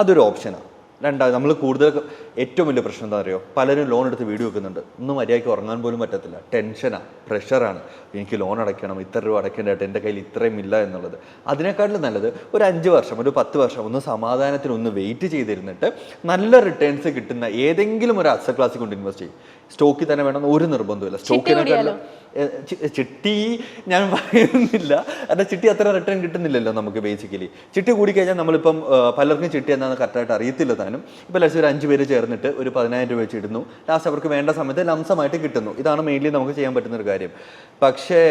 അതൊരു ഓപ്ഷനാണ്. രണ്ടാമത് നമ്മൾ കൂടുതൽ ഏറ്റവും വലിയ പ്രശ്നം എന്താ പറയുക, പലരും ലോൺ എടുത്ത് വീട് വെക്കുന്നുണ്ട്, ഒന്നും മര്യാദയ്ക്ക് ഉറങ്ങാൻ പോലും പറ്റത്തില്ല, ടെൻഷനാണ്, പ്രഷറാണ്, എനിക്ക് ലോൺ അടയ്ക്കണം, ഇത്ര രൂപ അടയ്ക്കേണ്ടതായിട്ട് എൻ്റെ കയ്യിൽ ഇത്രയും ഇല്ല എന്നുള്ളത്. അതിനേക്കാളും നല്ലത് ഒരു 5 വർഷം ഒരു 10 വർഷം ഒന്ന് സമാധാനത്തിന് ഒന്ന് വെയിറ്റ് ചെയ്തിരുന്നിട്ട് നല്ല റിട്ടേൺസ് കിട്ടുന്ന ഏതെങ്കിലും ഒരു അസറ്റ് ക്ലാസ്സിൽ കൊണ്ട് ഇൻവെസ്റ്റ് ചെയ്യും. സ്റ്റോക്കിൽ തന്നെ വേണമെന്ന് ഒരു നിർബന്ധമില്ല. സ്റ്റോക്കിനെക്കാളും ചിട്ടി ഞാൻ പറയുന്നില്ല, കാരണം ചിട്ടി അത്ര റിട്ടേൺ കിട്ടുന്നില്ലല്ലോ നമുക്ക്. ബേസിക്കലി ചിട്ടി കൂടിക്കഴിഞ്ഞാൽ നമ്മളിപ്പം പലർക്കും ചിട്ടി എന്താണെന്ന് കറക്റ്റായിട്ട് അറിയത്തില്ല താനും. ഇപ്പോൾ ലെറ്റ്സ് ഒരു 5 പേര് ചേർന്നിട്ട് ഒരു 10,000 രൂപ വെച്ച് ഇടുന്നു, ലാസ്റ്റ് അവർക്ക് വേണ്ട സമയത്ത് ലംസമായിട്ട് കിട്ടുന്നു. ഇതാണ് മെയിൻലി നമുക്ക് ചെയ്യാൻ പറ്റുന്ന ഒരു കാര്യം. പക്ഷേ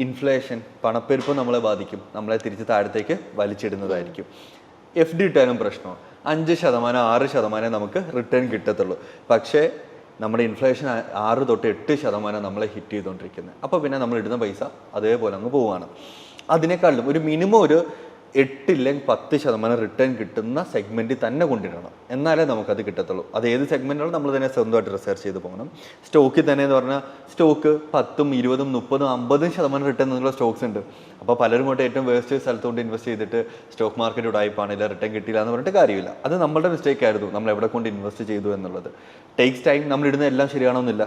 ഇൻഫ്ലേഷൻ, പണപ്പെരുപ്പം നമ്മളെ ബാധിക്കും, നമ്മളെ തിരിച്ച് താഴത്തേക്ക് വലിച്ചിടുന്നതായിരിക്കും. FD ഇട്ടാലും പ്രശ്നമാണ്. 5%, 6% നമുക്ക് റിട്ടേൺ കിട്ടത്തുള്ളൂ. പക്ഷേ നമ്മുടെ ഇൻഫ്ലേഷൻ 6 തൊട്ട് 8% നമ്മളെ ഹിറ്റ് ചെയ്തുകൊണ്ടിരിക്കുന്നത്. അപ്പോൾ പിന്നെ നമ്മൾ ഇടുന്ന പൈസ അതേപോലെ അങ്ങ് പോവുകയാണ്. അതിനേക്കാളും ഒരു മിനിമം ഒരു 8 ഇല്ലെങ്കിൽ 10% റിട്ടേൺ കിട്ടുന്ന സെഗ്മെൻറ്റിൽ തന്നെ കൊണ്ടിടണം, എന്നാലേ നമുക്കത് കിട്ടത്തുള്ളൂ. അത് ഏത് സെഗ്മെൻറ്റാണ് നമ്മൾ തന്നെ സ്വന്തമായിട്ട് റിസർച്ച് ചെയ്ത് പോകണം. സ്റ്റോക്കിൽ തന്നെ എന്ന് പറഞ്ഞാൽ സ്റ്റോക്ക് 10, 20, 30, 50% റിട്ടേൺ എന്നുള്ള സ്റ്റോക്സ് ഉണ്ട്. അപ്പോൾ പലരും കൊണ്ട് ഏറ്റവും വേസ്റ്റ് സ്ഥലത്തുകൊണ്ട് ഇൻവെസ്റ്റ് ചെയ്തിട്ട് സ്റ്റോക്ക് മാർക്കറ്റ് ഉടായിപ്പാണില്ല, റിട്ടേൺ കിട്ടിയില്ല എന്ന് പറഞ്ഞിട്ട് കാര്യമില്ല. അത് നമ്മളുടെ മിസ്റ്റേക്ക് ആയിരുന്നു, നമ്മൾ എവിടെ കൊണ്ട് ഇൻവെസ്റ്റ് ചെയ്തു എന്നുള്ളത്. Takes time. നമ്മൾ ഇടുന്ന എല്ലാം ശരിയാണോന്നില്ല,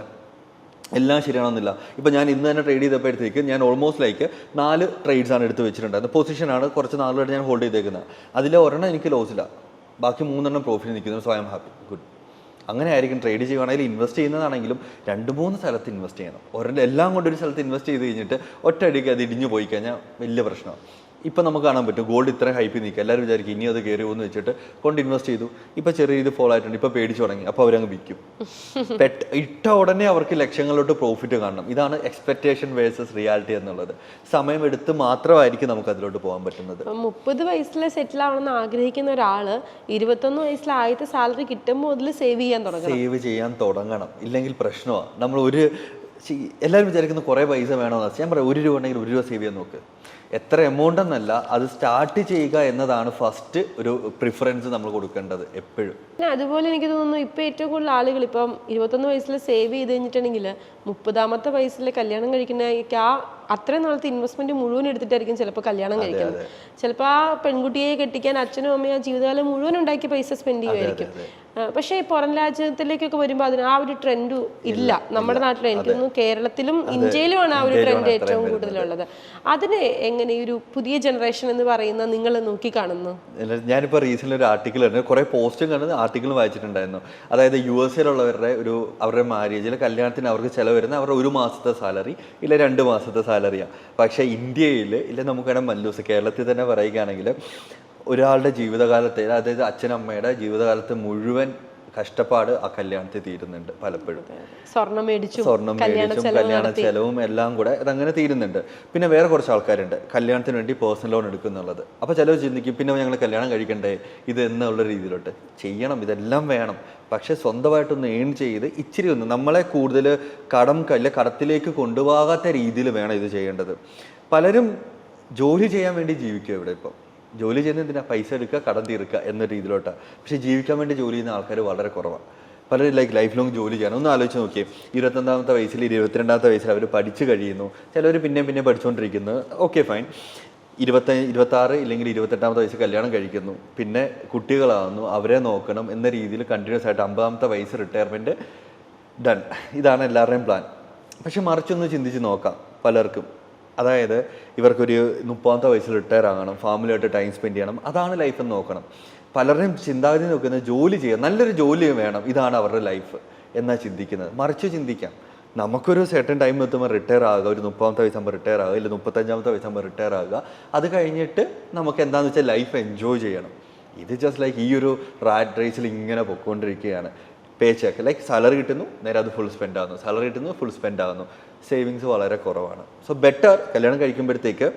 എല്ലാം ശരിയാണെന്നില്ല. ഇപ്പം ഞാൻ ഇന്ന് തന്നെ ട്രേഡ് ചെയ്തപ്പോഴത്തേക്ക് ഞാൻ ഓൾമോസ്റ്റ് ലൈക്ക് 4 ട്രേഡ്സാണ് എടുത്ത് വെച്ചിട്ടുണ്ടായിരുന്നത്. പൊസിഷനാണ് കുറച്ച് നാളുമായിട്ട് ഞാൻ ഹോൾഡ് ചെയ്തേക്കുന്നത്. അതിൽ ഒരെണ്ണം എനിക്ക് ലോസില്ല, ബാക്കി 3 പ്രോഫിറ്റ് നിൽക്കുന്നു. So I am happy, good. അങ്ങനെ ആയിരിക്കും ട്രേഡ് ചെയ്യുകയാണെങ്കിലും ഇൻവെസ്റ്റ് ചെയ്യുന്നതാണെങ്കിലും 2-3 സ്ഥലത്ത് ഇൻവെസ്റ്റ് ചെയ്യണം. എല്ലാം കൊണ്ട് ഒരു സ്ഥലത്ത് ഇൻവെസ്റ്റ് ചെയ്ത് കഴിഞ്ഞിട്ട് ഒറ്റയടിക്ക് അത് ഇടിഞ്ഞു പോയി കഴിഞ്ഞാൽ വലിയ പ്രശ്നമാണ്. ഇപ്പം നമുക്ക് കാണാൻ പറ്റും ഗോൾഡ് ഇത്ര ഹൈപ്പിൽ നിൽക്കുക, എല്ലാവരും വിചാരിക്കും ഇനി അത് കയറി പോകുമെന്ന് വെച്ചിട്ട് കൊണ്ട് ഇൻവെസ്റ്റ് ചെയ്തു. ഇപ്പം ചെറിയ രീതിയിൽ ഫോളോ ആയിട്ടുണ്ട്, ഇപ്പോൾ പേടിച്ചു തുടങ്ങി, അപ്പോൾ അവരങ്ങ് വിൽക്കും. ഇട്ട ഉടനെ അവർക്ക് ലക്ഷങ്ങളിലോട്ട് പ്രോഫിറ്റ് കാണണം. ഇതാണ് എക്സ്പെക്ടേഷൻ വേഴ്സസ് റിയാലിറ്റി എന്നുള്ളത്. സമയമെടുത്ത് മാത്രമായിരിക്കും നമുക്ക് അതിലോട്ട് പോകാൻ പറ്റുന്നത്. 30 വയസ്സിൽ സെറ്റിൽ ആവണമെന്ന് ആഗ്രഹിക്കുന്ന ഒരാൾ 21 വയസ്സിൽ ആദ്യത്തെ സാലറി കിട്ടുമ്പോൾ മുതൽ സേവ് ചെയ്യാൻ തുടങ്ങണം. ഇല്ലെങ്കിൽ പ്രശ്നമാണ്. നമ്മൾ എല്ലാവരും വിചാരിക്കുന്ന കുറേ പൈസ വേണമെന്ന് ഞാൻ പറയാം, 1 രൂപ ഉണ്ടെങ്കിൽ 1 രൂപ സേവ് ചെയ്യാൻ നോക്ക്. എത്ര എമൗണ്ട് എന്നല്ല, അത് സ്റ്റാർട്ട് ചെയ്യുക എന്നതാണ് ഫസ്റ്റ് ഒരു പ്രിഫറൻസ് നമ്മൾ കൊടുക്കേണ്ടത് എപ്പോഴും. അതുപോലെ എനിക്ക് തോന്നുന്നു ഇപ്പൊ ഏറ്റവും കൂടുതൽ ആളുകൾ ഇപ്പം 21 വയസ്സിൽ സേവ് ചെയ്ത് കഴിഞ്ഞിട്ടുണ്ടെങ്കിൽ 30ാമത്തെ വയസ്സിൽ കല്യാണം കഴിക്കുന്ന അത്രയും നാളത്തെ ഇൻവെസ്റ്റ്മെന്റ് മുഴുവൻ എടുത്തിട്ടായിരിക്കും ചിലപ്പോൾ കല്യാണം കഴിക്കുന്നത്. ചിലപ്പോൾ ആ പെൺകുട്ടിയെ കെട്ടിക്കാൻ അച്ഛനും അമ്മയും ആ ജീവിതകാലം മുഴുവൻ ഉണ്ടാക്കിയ പൈസ സ്പെൻഡ് ചെയ്യുമായിരിക്കും. പക്ഷേ പുറം രാജ്യത്തിലേക്കൊക്കെ വരുമ്പോൾ അതിന് ആ ഒരു ട്രെൻഡ് ഇല്ല. നമ്മുടെ നാട്ടിൽ എനിക്ക് തോന്നുന്നു കേരളത്തിലും ഇന്ത്യയിലുമാണ് ആ ഒരു ട്രെൻഡ് ഏറ്റവും കൂടുതലുള്ളത്. അതിന് എങ്ങനെ ഈ ഒരു പുതിയ ജനറേഷൻ എന്ന് പറയുന്ന നിങ്ങൾ നോക്കി കാണുന്നു? ഞാനിപ്പോൾ റീസെന്റ് ഒരു ആർട്ടിക്കിൾ കണ്ടു, കുറെ പോസ്റ്റും കണ്ടത് ആർട്ടിക്കിളും വായിച്ചിട്ടുണ്ടായിരുന്നു. അതായത് USA അവരുടെ മാരേജിൽ കല്യാണത്തിന് അവർക്ക് ചിലവ് വരുന്ന അവരുടെ 1 മാസത്തെ സാലറി ഇല്ല 2 മാസത്തെ സാലറിയാണ്. പക്ഷേ ഇന്ത്യയിൽ ഇല്ല നമുക്കിവിടെ മല്ലൂസ് കേരളത്തിൽ തന്നെ പറയുകയാണെങ്കിൽ ഒരാളുടെ ജീവിതകാലത്തെ, അതായത് അച്ഛനമ്മയുടെ ജീവിതകാലത്ത് മുഴുവൻ കഷ്ടപ്പാട് ആ കല്യാണത്തിൽ തീരുന്നുണ്ട്. പലപ്പോഴും സ്വർണം മേടിച്ചും കല്യാണ ചെലവും എല്ലാം കൂടെ അതങ്ങനെ തീരുന്നുണ്ട്. പിന്നെ വേറെ കുറച്ച് ആൾക്കാരുണ്ട് കല്യാണത്തിന് വേണ്ടി പേഴ്സണൽ ലോൺ എടുക്കുന്നുള്ളത്. അപ്പോൾ ചിലവ് ചിന്തിക്കും, പിന്നെ ഞങ്ങൾ കല്യാണം കഴിക്കണ്ടേ ഇത് എന്നുള്ള രീതിയിലോട്ട് ചെയ്യണം. ഇതെല്ലാം വേണം, പക്ഷെ സ്വന്തമായിട്ടൊന്ന് ഏൺ ചെയ്ത് ഇച്ചിരി ഒന്ന് നമ്മളെ കൂടുതൽ കടത്തിലേക്ക് കൊണ്ടുപോകാത്ത രീതിയിൽ വേണം ഇത് ചെയ്യേണ്ടത്. പലരും ജോലി ചെയ്യാൻ വേണ്ടി ജീവിക്കുക ഇവിടെ. ഇപ്പം ജോലി ചെയ്യുന്ന എന്തിനാ? പൈസ എടുക്കുക, കടം തീർക്കുക എന്ന രീതിയിലോട്ടാണ്. പക്ഷേ ജീവിക്കാൻ വേണ്ടി ജോലി ചെയ്യുന്ന ആൾക്കാർ വളരെ കുറവാണ്. പലരും ലൈഫ് ലോങ് ജോലി ചെയ്യണം. ഒന്ന് ആലോചിച്ച് നോക്കിയേ, 21ാമത്തെ വയസ്സിൽ 22ാമത്തെ വയസ്സിൽ അവർ പഠിച്ചു കഴിയുന്നു. ചിലവർ പിന്നെ പഠിച്ചുകൊണ്ടിരിക്കുന്നു. Okay fine. 26 ഇല്ലെങ്കിൽ 28ാമത്തെ വയസ്സിൽ കല്യാണം കഴിക്കുന്നു, പിന്നെ കുട്ടികളാകുന്നു, അവരെ നോക്കണം എന്ന രീതിയിൽ കണ്ടിന്യൂസ് ആയിട്ട് 50ാമത്തെ വയസ്സ് റിട്ടയർമെൻറ്റ് ഡൺ. ഇതാണ് എല്ലാവരുടെയും പ്ലാൻ. പക്ഷെ മറിച്ചൊന്ന് ചിന്തിച്ച് നോക്കാം പലർക്കും. അതായത് ഇവർക്കൊരു 30ാമത്തെ വയസ്സിൽ റിട്ടയർ ആകണം, ഫാമിലിയായിട്ട് ടൈം സ്പെൻഡ് ചെയ്യണം, അതാണ് ലൈഫ് എന്ന് നോക്കണം. പലരുടെയും ചിന്താഗതി നോക്കുന്നത് ജോലി ചെയ്യുക, നല്ലൊരു ജോലി വേണം, ഇതാണ് അവരുടെ ലൈഫ് എന്നാണ് ചിന്തിക്കുന്നത്. മറിച്ച് ചിന്തിക്കാം, നമുക്കൊരു സെർട്ടൺ ടൈം എത്തുമ്പോൾ റിട്ടയർ ആകുക, ഒരു 30ാമത്തെ വയസ്സാകുമ്പോൾ റിട്ടയർ ആകുക, ഇല്ല 35ാമത്തെ വയസ്സാകുമ്പോൾ റിട്ടയർ ആകുക. അത് കഴിഞ്ഞിട്ട് നമുക്ക് എന്താണെന്ന് വെച്ചാൽ ലൈഫ് എൻജോയ് ചെയ്യണം. ഇത് ജസ്റ്റ് ലൈക്ക് ഈ ഒരു റാറ്റ് റേസിൽ ഇങ്ങനെ പൊയ്ക്കൊണ്ടിരിക്കുകയാണ്. പേ ചെക്ക് ലൈക്ക് സാലറി കിട്ടുന്നു, നേരെ അത് ഫുൾ സ്പെൻഡ് ആകുന്നു, സാലറി കിട്ടുന്നു, ഫുൾ സ്പെൻഡ് ആകുന്നു. സേവിങ്സ് വളരെ കുറവാണ്. സോ ബെറ്റർ കല്യാണം കഴിക്കുമ്പോഴത്തേക്ക്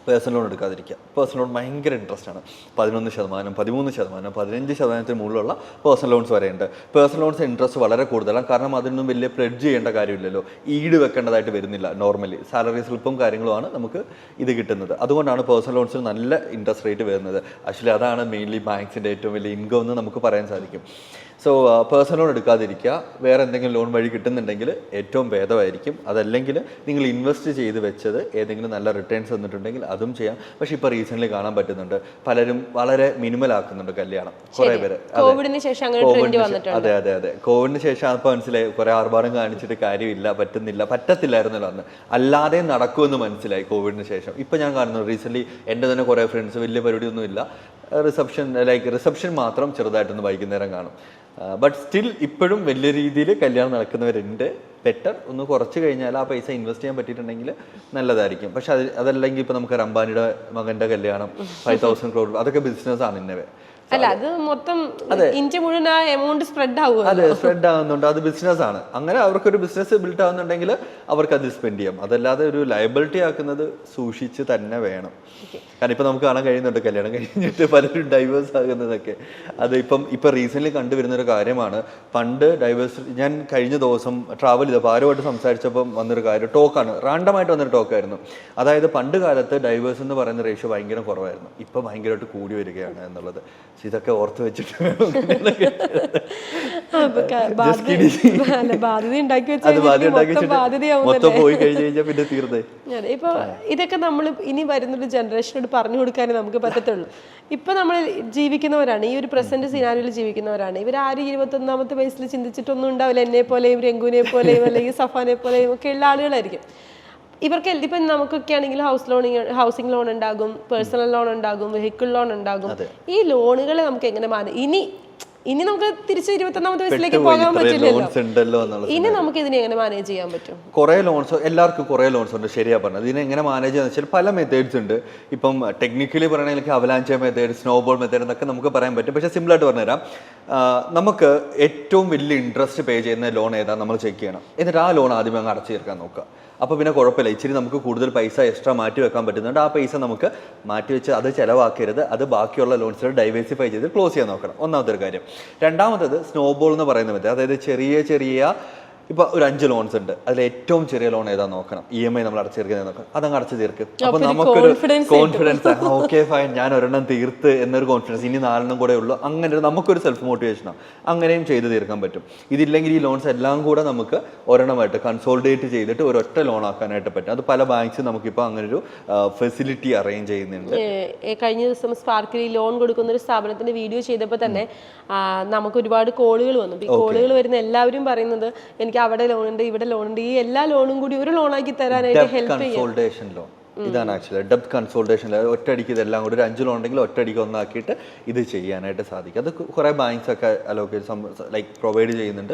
പേഴ്സണൽ ലോൺ എടുക്കാതിരിക്കുക. പേഴ്സണൽ ലോൺ ഭയങ്കര ഇൻട്രസ്റ്റ് ആണ്. 11%, 13%, 15% മുകളിലുള്ള പേഴ്സണൽ ലോൺസ് വരെയുണ്ട്. പേഴ്സണൽ ലോൺസ് ഇൻട്രസ്റ്റ് വളരെ കൂടുതലാണ്. കാരണം അതിനൊന്നും വലിയ പ്ലെഡ്ജ് ചെയ്യേണ്ട കാര്യമില്ലല്ലോ, ഈട് വെക്കേണ്ടതായിട്ട് വരുന്നില്ല. നോർമലി സാലറി സ്ലിപ്പും കാര്യങ്ങളുമാണ് നമുക്ക് ഇത് കിട്ടുന്നത്. അതുകൊണ്ടാണ് പേഴ്സണൽ ലോൺസിന് നല്ല ഇൻട്രസ്റ്റ് റേറ്റ് വരുന്നത്. ആക്ച്വലി അതാണ് മെയിൻലി ബാങ്ക്സിൻ്റെ ഏറ്റവും വലിയ ഇൻകം എന്ന് നമുക്ക് പറയാൻ സാധിക്കും. സോ പേഴ്സണൽ ലോൺ എടുക്കാതിരിക്കുക. വേറെ എന്തെങ്കിലും ലോൺ വഴി കിട്ടുന്നുണ്ടെങ്കിൽ ഏറ്റവും ഭേദമായിരിക്കും. അതല്ലെങ്കിൽ നിങ്ങൾ ഇൻവെസ്റ്റ് ചെയ്ത് വെച്ചത് ഏതെങ്കിലും നല്ല റിട്ടേൺസ് വന്നിട്ടുണ്ടെങ്കിൽ അതും ചെയ്യാം. പക്ഷെ ഇപ്പോൾ റീസെൻ്റ്ലി കാണാൻ പറ്റുന്നുണ്ട് പലരും വളരെ മിനിമൽ ആക്കുന്നുണ്ട് കല്യാണം. കുറേ പേര് കോവിഡിന് ശേഷം അതെ കോവിഡിന് ശേഷം അപ്പോൾ മനസ്സിലായി കുറേ ആർഭാടം കാണിച്ചിട്ട് കാര്യമില്ല, പറ്റത്തില്ലായിരുന്നല്ലോ അന്ന്. അല്ലാതെ നടക്കുമെന്ന് മനസ്സിലായി കോവിഡിന് ശേഷം. ഇപ്പം ഞാൻ കാണുന്നു റീസെൻ്റ്ലി എൻ്റെ തന്നെ കുറേ ഫ്രണ്ട്സ് വലിയ പരിപാടിയൊന്നുമില്ല, റിസപ്ഷൻ മാത്രം ചെറുതായിട്ടൊന്ന് വൈകുന്നേരം കാണും. ബട്ട് സ്റ്റിൽ ഇപ്പോഴും വലിയ രീതിയിൽ കല്യാണം നടക്കുന്നവരുണ്ട്. ബെറ്റർ ഒന്ന് കുറച്ച് കഴിഞ്ഞാൽ ആ പൈസ ഇൻവെസ്റ്റ് ചെയ്യാൻ പറ്റിയിട്ടുണ്ടെങ്കിൽ നല്ലതായിരിക്കും. പക്ഷെ അതല്ലെങ്കിൽ ഇപ്പോൾ നമുക്ക് അംബാനിയുടെ മകൻ്റെ കല്യാണം 5,000 crore അതൊക്കെ ബിസിനസ്സാണ് ഇന്നവേ. അല്ല, അത് മൊത്തം ഇന്ത്യ മുഴുവൻ ആ എമൗണ്ട് സ്പ്രെഡ് ആവുക. അതെ, സ്പ്രെഡ് ആവുന്നുണ്ട്. അത് ബിസിനസ് ആണ്. അങ്ങനെ അവർക്കൊരു ബിസിനസ് ബിൽഡ് ആവുന്നുണ്ടെങ്കിൽ അവർക്ക് അത് സ്പെൻഡ് ചെയ്യാം. അതല്ലാതെ ഒരു ലയബിലിറ്റി ആക്കുന്നത് സൂക്ഷിച്ച് തന്നെ വേണം. കാരണം ഇപ്പം നമുക്ക് കാണാൻ കഴിയുന്നുണ്ട് കല്യാണം കഴിഞ്ഞിട്ട് പലരും ഡൈവേഴ്സ് ആകുന്നതൊക്കെ. അത് ഇപ്പം റീസെൻ്റ്ലി കണ്ടുവരുന്നൊരു കാര്യമാണ്. പണ്ട് ഡൈവേഴ്സ്, ഞാൻ കഴിഞ്ഞ ദിവസം ട്രാവൽ ചെയ്തപ്പോൾ ആരുമായിട്ട് സംസാരിച്ചപ്പം വന്നൊരു കാര്യം, ടോക്കാണ്, റാൻഡമായിട്ട് വന്നൊരു ടോക്കായിരുന്നു. അതായത് പണ്ട് കാലത്ത് ഡൈവേഴ്സ് എന്ന് പറയുന്ന റേഷ്യോ ഭയങ്കര കുറവായിരുന്നു, ഇപ്പം ഭയങ്കരമായിട്ട് കൂടി വരികയാണ് എന്നുള്ളത്. ഇതൊക്കെ ഓർത്ത് വെച്ചിട്ട് മൊത്തം പോയി കഴിഞ്ഞാൽ പിന്നെ തീർന്നേ. ഇപ്പൊ ഇതൊക്കെ നമ്മൾ ഇനി വരുന്നൊരു ജനറേഷനോട് പറഞ്ഞു കൊടുക്കാനേ നമുക്ക് പറ്റത്തുള്ളൂ. ഇപ്പൊ നമ്മൾ ജീവിക്കുന്നവരാണ്, ഈ ഒരു പ്രസന്റ് സിനാരിയോയിൽ ജീവിക്കുന്നവരാണ്. ഇവരാരും 21ാമത്തെ വയസ്സിൽ ചിന്തിച്ചിട്ടൊന്നും ഉണ്ടാവില്ല. എന്നെ പോലെയും രംഗുവിനെ പോലെയും അല്ലെങ്കിൽ സഫാനെ പോലെയും ഒക്കെ ഉള്ള ആളുകളായിരിക്കും. ഇവർക്ക് ഇപ്പം നമുക്കൊക്കെ ആണെങ്കിൽ ഹൗസിംഗ് ലോൺ ഉണ്ടാകും, പേഴ്സണൽ ലോൺ ഉണ്ടാകും, വെഹിക്കിൾ ലോൺ ഉണ്ടാകും. ഈ ലോണുകൾ നമുക്ക് എങ്ങനെ ഇനി നമുക്ക് തിരിച്ച് 21ാമത്തെ വയസ്സിലേക്ക് പോകാൻ പറ്റില്ലല്ലോ. ഇനി നമുക്ക് ഇതിനെ എങ്ങനെ മാനേജ് ചെയ്യാൻ പറ്റും? കുറേ ലോൺസ്, എല്ലാവർക്കും കുറേ ലോൺസ് ഉണ്ട്, ശരിയാ പറഞ്ഞത്. ഇതിനെ എങ്ങനെ മാനേജ് ചെയ്യാന്ന് വെച്ചാൽ പല മെത്തേഡ്സ് ഉണ്ട്. ഇപ്പം ടെക്നിക്കലി പറയണമെങ്കിൽ അവലാഞ്ച മെത്തേഡ്, സ്നോബോൾ മെത്തേഡ് എന്നൊക്കെ നമുക്ക് പറയാൻ പറ്റും. പക്ഷേ സിമ്പിളായിട്ട് പറഞ്ഞുതരാം. നമുക്ക് ഏറ്റവും വലിയ ഇൻട്രസ്റ്റ് പേ ചെയ്യുന്ന ലോൺ ഏതാ നമ്മൾ ചെക്ക് ചെയ്യണം. എന്നിട്ട് ആ ലോൺ ആദ്യമേ അങ്ങ് അടച്ചു തീർക്കാൻ നോക്കുക. അപ്പോൾ പിന്നെ കുഴപ്പമില്ല, ഇച്ചിരി നമുക്ക് കൂടുതൽ പൈസ എക്സ്ട്രാ മാറ്റി വെക്കാൻ പറ്റുന്നുണ്ട്. ആ പൈസ നമുക്ക് മാറ്റി വെച്ച് അത് ചിലവാക്കരുത്. അത് ബാക്കിയുള്ള ലോൺസിൽ ഡൈവേഴ്സിഫൈ ചെയ്ത് ക്ലോസ് ചെയ്യാൻ നോക്കണം. ഒന്നാമത്തെ ഒരു കാര്യം. രണ്ടാമത്തത് സ്നോബോൾ എന്ന് പറയുന്ന മെത്തേഡ്. അതായത് ചെറിയ ഇപ്പോൾ ഒരു 5 ലോൺസ് ഉണ്ട്, അതിൽ ഏറ്റവും ചെറിയ ലോൺ ഏതാ നോക്കണം, EMI നമ്മൾ അടച്ചു തീർക്കുന്നത് നോക്കാം, അതങ്ങ് അടച്ചു തീർക്കും. അപ്പോൾ നമുക്കൊരു കോൺഫിഡൻസ്, ഓക്കെ ഫൈൻ, ഞാൻ ഒരെണ്ണം തീർത്ത് എന്നൊരു കോൺഫിഡൻസ്, ഇനി 4 കൂടെ ഉള്ളൂ, അങ്ങനെ നമുക്കൊരു സെൽഫ് മോട്ടിവേഷനാണ്, അങ്ങനെയും ചെയ്ത് തീർക്കാൻ പറ്റും. ഇതില്ലെങ്കിൽ ഈ ലോൺസ് എല്ലാം കൂടെ നമുക്ക് ഒരെണ്ണമായിട്ട് കൺസോൾഡേറ്റ് ചെയ്തിട്ട് ഒരൊറ്റ ലോൺ ആക്കാനായിട്ട് പറ്റും. അത് പല ബാങ്ക്സും നമുക്കിപ്പോൾ അങ്ങനെ ഒരു ഫെസിലിറ്റി അറേഞ്ച് ചെയ്യുന്നുണ്ട്. കഴിഞ്ഞ ദിവസം സ്പാർക്കിൽ ലോൺ കൊടുക്കുന്ന ഒരു സ്ഥാപനത്തിന്റെ വീഡിയോ ചെയ്തപ്പോൾ തന്നെ നമുക്ക് ഒരുപാട് കോളുകൾ വന്നു. ഈ കോളുകൾ വരുന്ന എല്ലാവരും പറയുന്നത് എനിക്ക് അവിടെ ലോൺ ഉണ്ട്, ഇവിടെ ലോൺ ഉണ്ട്, ഈ എല്ലാ ലോണും കൂടി ഒരു ലോണാക്കി തരാനായിട്ട് ഹെൽപ്പ് ചെയ്യും. ഇതാണ് ആക്ച്വലി ഡെപ്ത് കൺസോൾട്ടേഷൻ. ഒറ്റയടിക്ക് ഇതെല്ലാം കൂടി ഒരു 5 ലോൺ ഉണ്ടെങ്കിൽ ഒറ്റയടിക്ക് ഒന്നാക്കിയിട്ട് ഇത് ചെയ്യാനായിട്ട് സാധിക്കും. അത് കുറെ ബാങ്ക്സ് ഒക്കെ ലൈക്ക് പ്രൊവൈഡ് ചെയ്യുന്നുണ്ട്.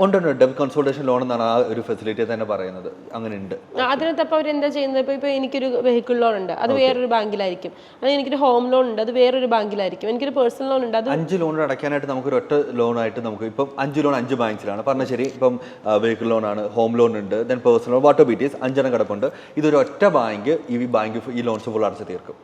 ഉണ്ട് ഡെപ്ത് കൺസോൾട്ടേഷൻ ലോൺ എന്നാണ് ആ ഒരു ഫെസിലിറ്റി തന്നെ പറയുന്നത്. അങ്ങനെ ഉണ്ട്. അതിനകത്ത് അപ്പോൾ അവർ എന്താ ചെയ്യുന്നത്, ഇപ്പോൾ എനിക്കൊരു വെഹിക്കിൾ ലോൺ ഉണ്ട്, അത് വേറൊരു ബാങ്കിലായിരിക്കും, അല്ലെങ്കിൽ എനിക്കൊരു ഹോം ലോൺ ഉണ്ട്, അത് വേറൊരു ബാങ്കിലായിരിക്കും, എനിക്കൊരു പേഴ്സണൽ ലോൺ ഉണ്ട്, അത് 5 ലോൺ അടയ്ക്കാനായിട്ട് നമുക്കൊരു ഒറ്റ ലോണായിട്ട് നമുക്ക് ഇപ്പം 5 ലോൺ 5 ബാങ്ക്സിലാണ് പറഞ്ഞാൽ ശരി. ഇപ്പം വെഹിക്കിൾ ലോൺ ആണ്, ഹോം ലോൺ ഉണ്ട്, ദെൻ പേഴ്സണൽ ലോൺ, വാട്ടർ ബിറ്റീസ് 5 കിടപ്പുണ്ട്. ഇതൊരു ഒറ്റ ബാങ്ക് ഈ ലോൺസ് ഫുൾ അടച്ച് തീർക്കും.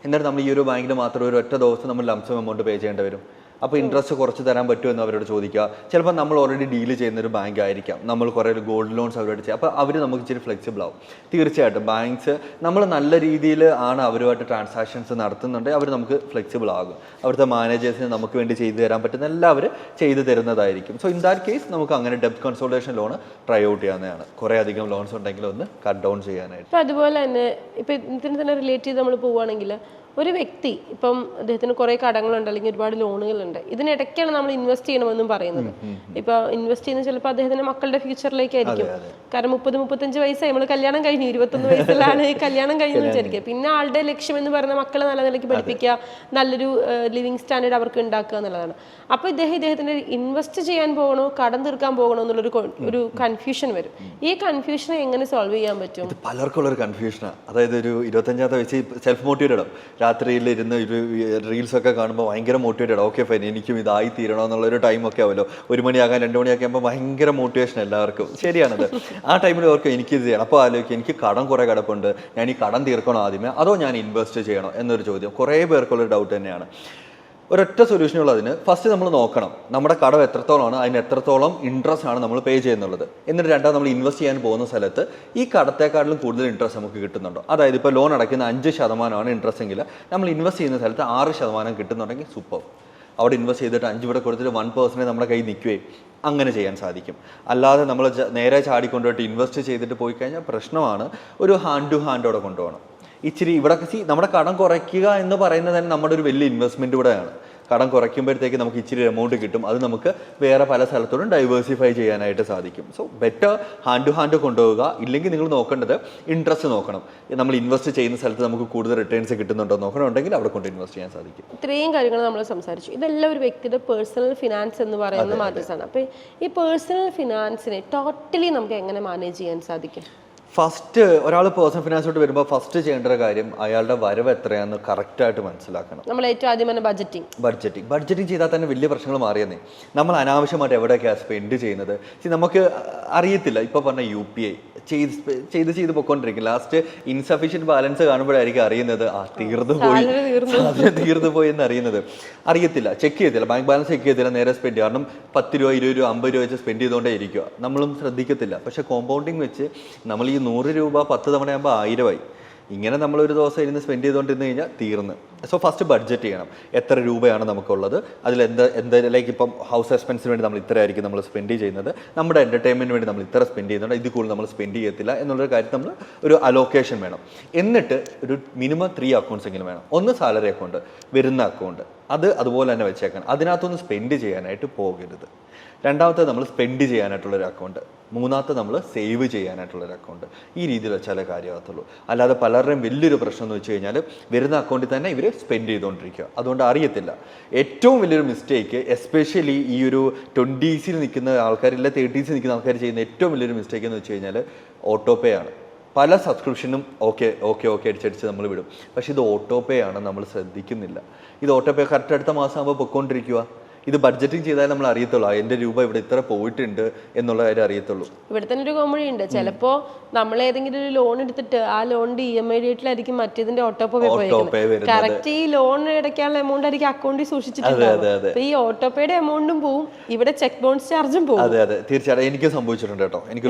എന്നിട്ട് നമ്മൾ ഈ ഒരു ബാങ്കിൽ മാത്രം ഒരു ഒറ്റ ദിവസം നമ്മൾ ലംസം എമൗണ്ട് പേ ചെയ്യേണ്ടി വരും. അപ്പോൾ ഇൻട്രസ്റ്റ് കുറച്ച് തരാൻ പറ്റുമോ എന്ന് അവരോട് ചോദിക്കുക. ചിലപ്പോൾ നമ്മൾ ഓൾറെഡി ഡീൽ ചെയ്യുന്ന ഒരു ബാങ്ക് ആയിരിക്കാം, നമ്മൾ കുറേ ഗോൾഡ് ലോൺസ് അവരോട് ചെയ്യാം. അപ്പോൾ അവർ നമുക്ക് ഇച്ചിരി ഫ്ലെക്സിബിൾ ആവും. തീർച്ചയായിട്ടും ബാങ്ക്സ് നമ്മൾ നല്ല രീതിയിൽ ആണ് അവരുമായിട്ട് ട്രാൻസാക്ഷൻസ് നടത്തുന്നുണ്ടെങ്കിൽ അവർ നമുക്ക് ഫ്ലെക്സിബിൾ ആകും. അവിടുത്തെ മാനേജേഴ്സിന് നമുക്ക് വേണ്ടി ചെയ്തു തരാൻ പറ്റുന്ന എല്ലാവരും ചെയ്തു തരുന്നതായിരിക്കും. സോ ഇൻ ദാറ്റ് കേസ് നമുക്ക് അങ്ങനെ depth consultation loan try out ചെയ്യാവുന്നതാണ്. കുറേ അധികം ലോൺസ് ഉണ്ടെങ്കിൽ ഒന്ന് കട്ട് ഡൗൺ ചെയ്യാനായിട്ട്. അപ്പോൾ അതുപോലെ തന്നെ ഇപ്പോൾ ഇതിന് തന്നെ റിലേറ്റ് ചെയ്ത് നമ്മൾ പോവുകയാണെങ്കിൽ ഒരു വ്യക്തി ഇപ്പം അദ്ദേഹത്തിന് കുറേ കടങ്ങളുണ്ട്, അല്ലെങ്കിൽ ഒരുപാട് ലോണുകളുണ്ട്, ഇതിനിടയ്ക്കാണ് നമ്മൾ ഇൻവെസ്റ്റ് ചെയ്യണമെന്നും പറയുന്നത്. ഇപ്പൊ ഇൻവെസ്റ്റ് ചെയ്യുന്നത് ചിലപ്പോൾ അദ്ദേഹത്തിന്റെ മക്കളുടെ ഫ്യൂച്ചറിലേക്കായിരിക്കും. കാരണം 30-35 വയസ്സായി, നമ്മൾ കല്യാണം കഴിഞ്ഞു, 21 വയസ്സിലാണ് കല്യാണം കഴിഞ്ഞെന്ന് വിചാരിക്കുക. പിന്നെ ആളുടെ ലക്ഷ്യം എന്ന് പറയുന്ന മക്കളെ നല്ല നിലയ്ക്ക് പഠിപ്പിക്കുക, നല്ലൊരു ലിവിങ് സ്റ്റാൻഡേർഡ് അവർക്ക് ഉണ്ടാക്കുക എന്നുള്ളതാണ്. അപ്പോൾ ഇദ്ദേഹത്തിന് ഇൻവെസ്റ്റ് ചെയ്യാൻ പോകണോ കടം തീർക്കാൻ പോകണോ എന്നുള്ളൊരു കൺഫ്യൂഷൻ വരും. ഈ കൺഫ്യൂഷനെ എങ്ങനെ സോൾവ് ചെയ്യാൻ പറ്റും? പലർക്കുള്ളൊരു കൺഫ്യൂഷനാണ്. അതായത് ഒരു 25-ാമത്തെ വയസ്സിൽ സെൽഫ് മോട്ടിവേറ്റഡ് ആവും. രാത്രിയിൽ ഇരുന്ന് ഒരു റീൽസൊക്കെ കാണുമ്പോൾ ഭയങ്കര മോട്ടിവേറ്റഡ്, ഓക്കെ ഫൈൻ എനിക്കും ഇതായി തീരണോ എന്നുള്ളൊരു ടൈമൊക്കെ ആവുമല്ലോ. 1 മണിയാകാൻ 2 മണിയൊക്കെ ആകുമ്പോൾ ഭയങ്കര മോട്ടിവേഷൻ എല്ലാവർക്കും. ശരിയാണത്. ആ ടൈമിൽ ഓർക്കും എനിക്കിത് ചെയ്യണം. അപ്പോൾ ആലോചിക്കും എനിക്ക് കടം കുറേ കിടപ്പുണ്ട്, ഞാൻ ഈ കടം തീർക്കണോ ആദ്യമേ, അതോ ഞാൻ ഇൻവെസ്റ്റ് ചെയ്യണോ എന്നൊരു ചോദ്യം കുറേ പേർക്കുള്ളൊരു ഡൗട്ട് തന്നെയാണ്. ഒരൊറ്റ സൊല്യൂഷനുള്ളതിന് ഫസ്റ്റ് നമ്മൾ നോക്കണം നമ്മുടെ കടം എത്രത്തോളമാണ്, അതിന് എത്രത്തോളം ഇൻട്രസ്റ്റ് ആണ് നമ്മൾ പേ ചെയ്യുന്നുള്ളത്. എന്നിട്ട് രണ്ടാമത് നമ്മൾ ഇൻവെസ്റ്റ് ചെയ്യാൻ പോകുന്ന സ്ഥലത്ത് ഈ കടത്തെക്കാട്ടിലും കൂടുതൽ ഇൻട്രസ്റ്റ് നമുക്ക് കിട്ടുന്നുണ്ടോ. അതായത് ഇപ്പോൾ ലോൺ അടയ്ക്കുന്ന 5% ഇൻട്രസ്റ്റ് എങ്കിൽ നമ്മൾ ഇൻവെസ്റ്റ് ചെയ്യുന്ന സ്ഥലത്ത് 6% കിട്ടുന്നുണ്ടെങ്കിൽ സൂപ്പർ. അവിടെ ഇൻവെസ്റ്റ് ചെയ്തിട്ട് 5 ഇവിടെ കൊടുത്തിട്ട് 1% നമ്മുടെ കയ്യിൽ നിൽക്കുകയും അങ്ങനെ ചെയ്യാൻ സാധിക്കും. അല്ലാതെ നമ്മൾ നേരെ ചാടിക്കൊണ്ടുപോയിട്ട് ഇൻവെസ്റ്റ് ചെയ്തിട്ട് പോയി കഴിഞ്ഞാൽ പ്രശ്നമാണ്. ഒരു ഹാൻഡ് ടു ഹാൻഡോടെ കൊണ്ടുപോകണം. ഇച്ചിരി ഇവിടെ നമ്മുടെ കടം കുറയ്ക്കുക എന്ന് പറയുന്നത് തന്നെ നമ്മുടെ ഒരു വലിയ ഇൻവെസ്റ്റ്മെൻറ്റ് കൂടെയാണ്. കടം കുറയ്ക്കുമ്പോഴത്തേക്ക് നമുക്ക് ഇച്ചിരി എമൗണ്ട് കിട്ടും, അത് നമുക്ക് വേറെ പല സ്ഥലത്തോടും ഡൈവേഴ്സിഫൈ ചെയ്യാനായിട്ട് സാധിക്കും. So better hand to hand കൊണ്ടുപോവുക. ഇല്ലെങ്കിൽ നിങ്ങൾ നോക്കേണ്ടത് ഇൻട്രസ്റ്റ് നോക്കണം. നമ്മൾ ഇൻവെസ്റ്റ് ചെയ്യുന്ന സ്ഥലത്ത് നമുക്ക് കൂടുതൽ റിട്ടേൺസ് കിട്ടുന്നുണ്ടോ നോക്കണമെങ്കിൽ അവിടെ കൊണ്ട് ഇൻവെസ്റ്റ് ചെയ്യാൻ സാധിക്കും. ഇത്രയും കാര്യങ്ങൾ നമ്മൾ സംസാരിച്ചു. ഇതെല്ലാം ഒരു വ്യക്തിയുടെ പേഴ്സണൽ ഫിനാൻസ് എന്ന് പറയുന്ന മാറ്റേഴ്സാണ്. അപ്പോൾ ഈ പേഴ്സണൽ ഫിനാൻസിനെ ടോട്ടലി നമുക്ക് എങ്ങനെ മാനേജ് ചെയ്യാൻ സാധിക്കും? ഫസ്റ്റ് ഒരാൾ പേഴ്സണൽ ഫിനാൻസോട്ട് വരുമ്പോൾ ഫസ്റ്റ് ചെയ്യേണ്ട ഒരു കാര്യം അയാളുടെ വരവ് എത്രയാണെന്ന് കറക്റ്റായിട്ട് മനസ്സിലാക്കണം. നമ്മൾ ഏറ്റവും ആദ്യം തന്നെ ബഡ്ജറ്റിംഗ് ചെയ്താൽ തന്നെ വലിയ പ്രശ്നങ്ങൾ മാറിയെന്നേ. നമ്മൾ അനാവശ്യമായിട്ട് എവിടെയൊക്കെയാണ് സ്പെൻഡ് ചെയ്യുന്നത് നമുക്ക് അറിയത്തില്ല. ഇപ്പോൾ പറഞ്ഞ UPI ചെയ്ത് പൊയ്ക്കൊണ്ടിരിക്കും. ലാസ്റ്റ് ഇൻസഫിഷ്യൻറ്റ് ബാലൻസ് കാണുമ്പോഴായിരിക്കും അറിയുന്നത് തീർന്നു പോയി എന്ന് അറിയത്തില്ല. ചെക്ക് ചെയ്യത്തില്ല, ബാങ്ക് ബാലൻസ് ചെക്ക് ചെയ്തില്ല, നേരെ സ്പെൻഡ് ചെയ്യും. കാരണം 10 രൂപ 20 രൂപ 50 രൂപ വെച്ച് സ്പെൻഡ് ചെയ്തുകൊണ്ടേ ഇരിക്കുക. നമ്മളും ശ്രദ്ധിക്കത്തില്ല. പക്ഷേ കോമ്പൗണ്ടിങ് വെച്ച് നമ്മൾ ഈ 100 രൂപ 10 തവണയാകുമ്പോൾ 1000 ഇങ്ങനെ നമ്മൾ ഒരു ദിവസം ഇരുന്ന് സ്പെൻഡ് ചെയ്തുകൊണ്ടിരുന്ന് കഴിഞ്ഞാൽ തീർന്ന്. സോ ഫസ്റ്റ് ബഡ്ജറ്റ് ചെയ്യണം. എത്ര രൂപയാണ് നമുക്കുള്ളത്, അതിൽ ലൈക്ക് ഇപ്പം ഹൗസ് എക്സ്പെൻസിന് വേണ്ടി നമ്മൾ ഇത്ര ആയിരിക്കും നമ്മൾ സ്പെൻഡ് ചെയ്യുന്നത്, നമ്മുടെ എൻ്റർടൈൻമെൻറ്റിന് വേണ്ടി നമ്മൾ ഇത്ര സ്പെൻഡ് ചെയ്യുന്നുണ്ട്, ഇത് കൂടുതൽ നമ്മൾ സ്പെൻഡ് ചെയ്യത്തില്ല എന്നുള്ളൊരു കാര്യം നമ്മൾ ഒരു അലോക്കേഷൻ വേണം. എന്നിട്ട് ഒരു മിനിമം 3 അക്കൗണ്ട്സ് എങ്കിലും വേണം. ഒന്ന് സാലറി അക്കൗണ്ട്, വരുന്ന അക്കൗണ്ട്, അതുപോലെ തന്നെ വെച്ചേക്കണം. അതിനകത്തൊന്ന് സ്പെൻഡ് ചെയ്യാനായിട്ട് പോകരുത്. രണ്ടാമത്തേത് നമ്മൾ സ്പെൻഡ് ചെയ്യാനായിട്ടുള്ളൊരു അക്കൗണ്ട്, മൂന്നാമത്തെ നമ്മൾ സേവ് ചെയ്യാനായിട്ടുള്ളൊരു അക്കൗണ്ട്. ഈ രീതിയിൽ വെച്ചാലേ കാര്യമാകത്തുള്ളൂ. അല്ലാതെ പലരുടെയും വലിയൊരു പ്രശ്നം എന്ന് വെച്ച് കഴിഞ്ഞാൽ വരുന്ന അക്കൗണ്ടിൽ തന്നെ ഇവർ സ്പെൻഡ് ചെയ്തുകൊണ്ടിരിക്കുക, അതുകൊണ്ട് അറിയത്തില്ല. ഏറ്റവും വലിയൊരു മിസ്റ്റേക്ക് എസ്പെഷ്യലി ഈ ഒരു 20s നിൽക്കുന്ന ആൾക്കാരില്ല 30s നിൽക്കുന്ന ആൾക്കാർ ചെയ്യുന്ന ഏറ്റവും വലിയൊരു മിസ്റ്റേക്ക് എന്ന് വെച്ച് കഴിഞ്ഞാൽ ഓട്ടോ പേ ആണ്. പല സബ്സ്ക്രിപ്ഷനും ഓക്കെ അടിച്ചടിച്ച് നമ്മൾ വിടും. പക്ഷേ ഇത് ഓട്ടോ പേ ആണ്, നമ്മൾ ശ്രദ്ധിക്കുന്നില്ല. ഇത് ഓട്ടോ പേ കറക്റ്റ് അടുത്ത മാസം ആകുമ്പോൾ പൊയ്ക്കൊണ്ടിരിക്കുക. ഇത് ബഡ്ജറ്റിംഗ് ചെയ്താൽ നമ്മൾ അറിയത്തുള്ളൂ എൻ്റെ രൂപ ഇവിടെ ഇത്ര പോയിട്ടുണ്ട് എന്നുള്ള കാര്യം അറിയത്തുള്ളൂ. ഇവിടെ തന്നെ ഒരു കോമഡി ഉണ്ട്. ചിലപ്പോ നമ്മൾ ഏതെങ്കിലും ഒരു ലോൺ എടുത്തിട്ട് ആ ലോണിന്റെ EMI ഡേറ്റിലായിരിക്കും മറ്റേതിന്റെ ഓട്ടോപേ പോയിരിക്കുന്നത്. കറക്റ്റ് ഈ ലോൺ അടയ്ക്കാനുള്ള എമൗണ്ട് ആയിരിക്കും അക്കൗണ്ടിൽ സൂക്ഷിച്ചിട്ടുണ്ടാവും. അപ്പൊ ഈ ഓട്ടോപേയുടെ എമൗണ്ടും പോവും, ഇവിടെ ചെക്ക് ബൗൺസ് ചാർജും പോവും. അതെ അതെ തീർച്ചയായിട്ടും എനിക്ക് സംഭവിച്ചിട്ടുണ്ട് കേട്ടോ. എനിക്ക്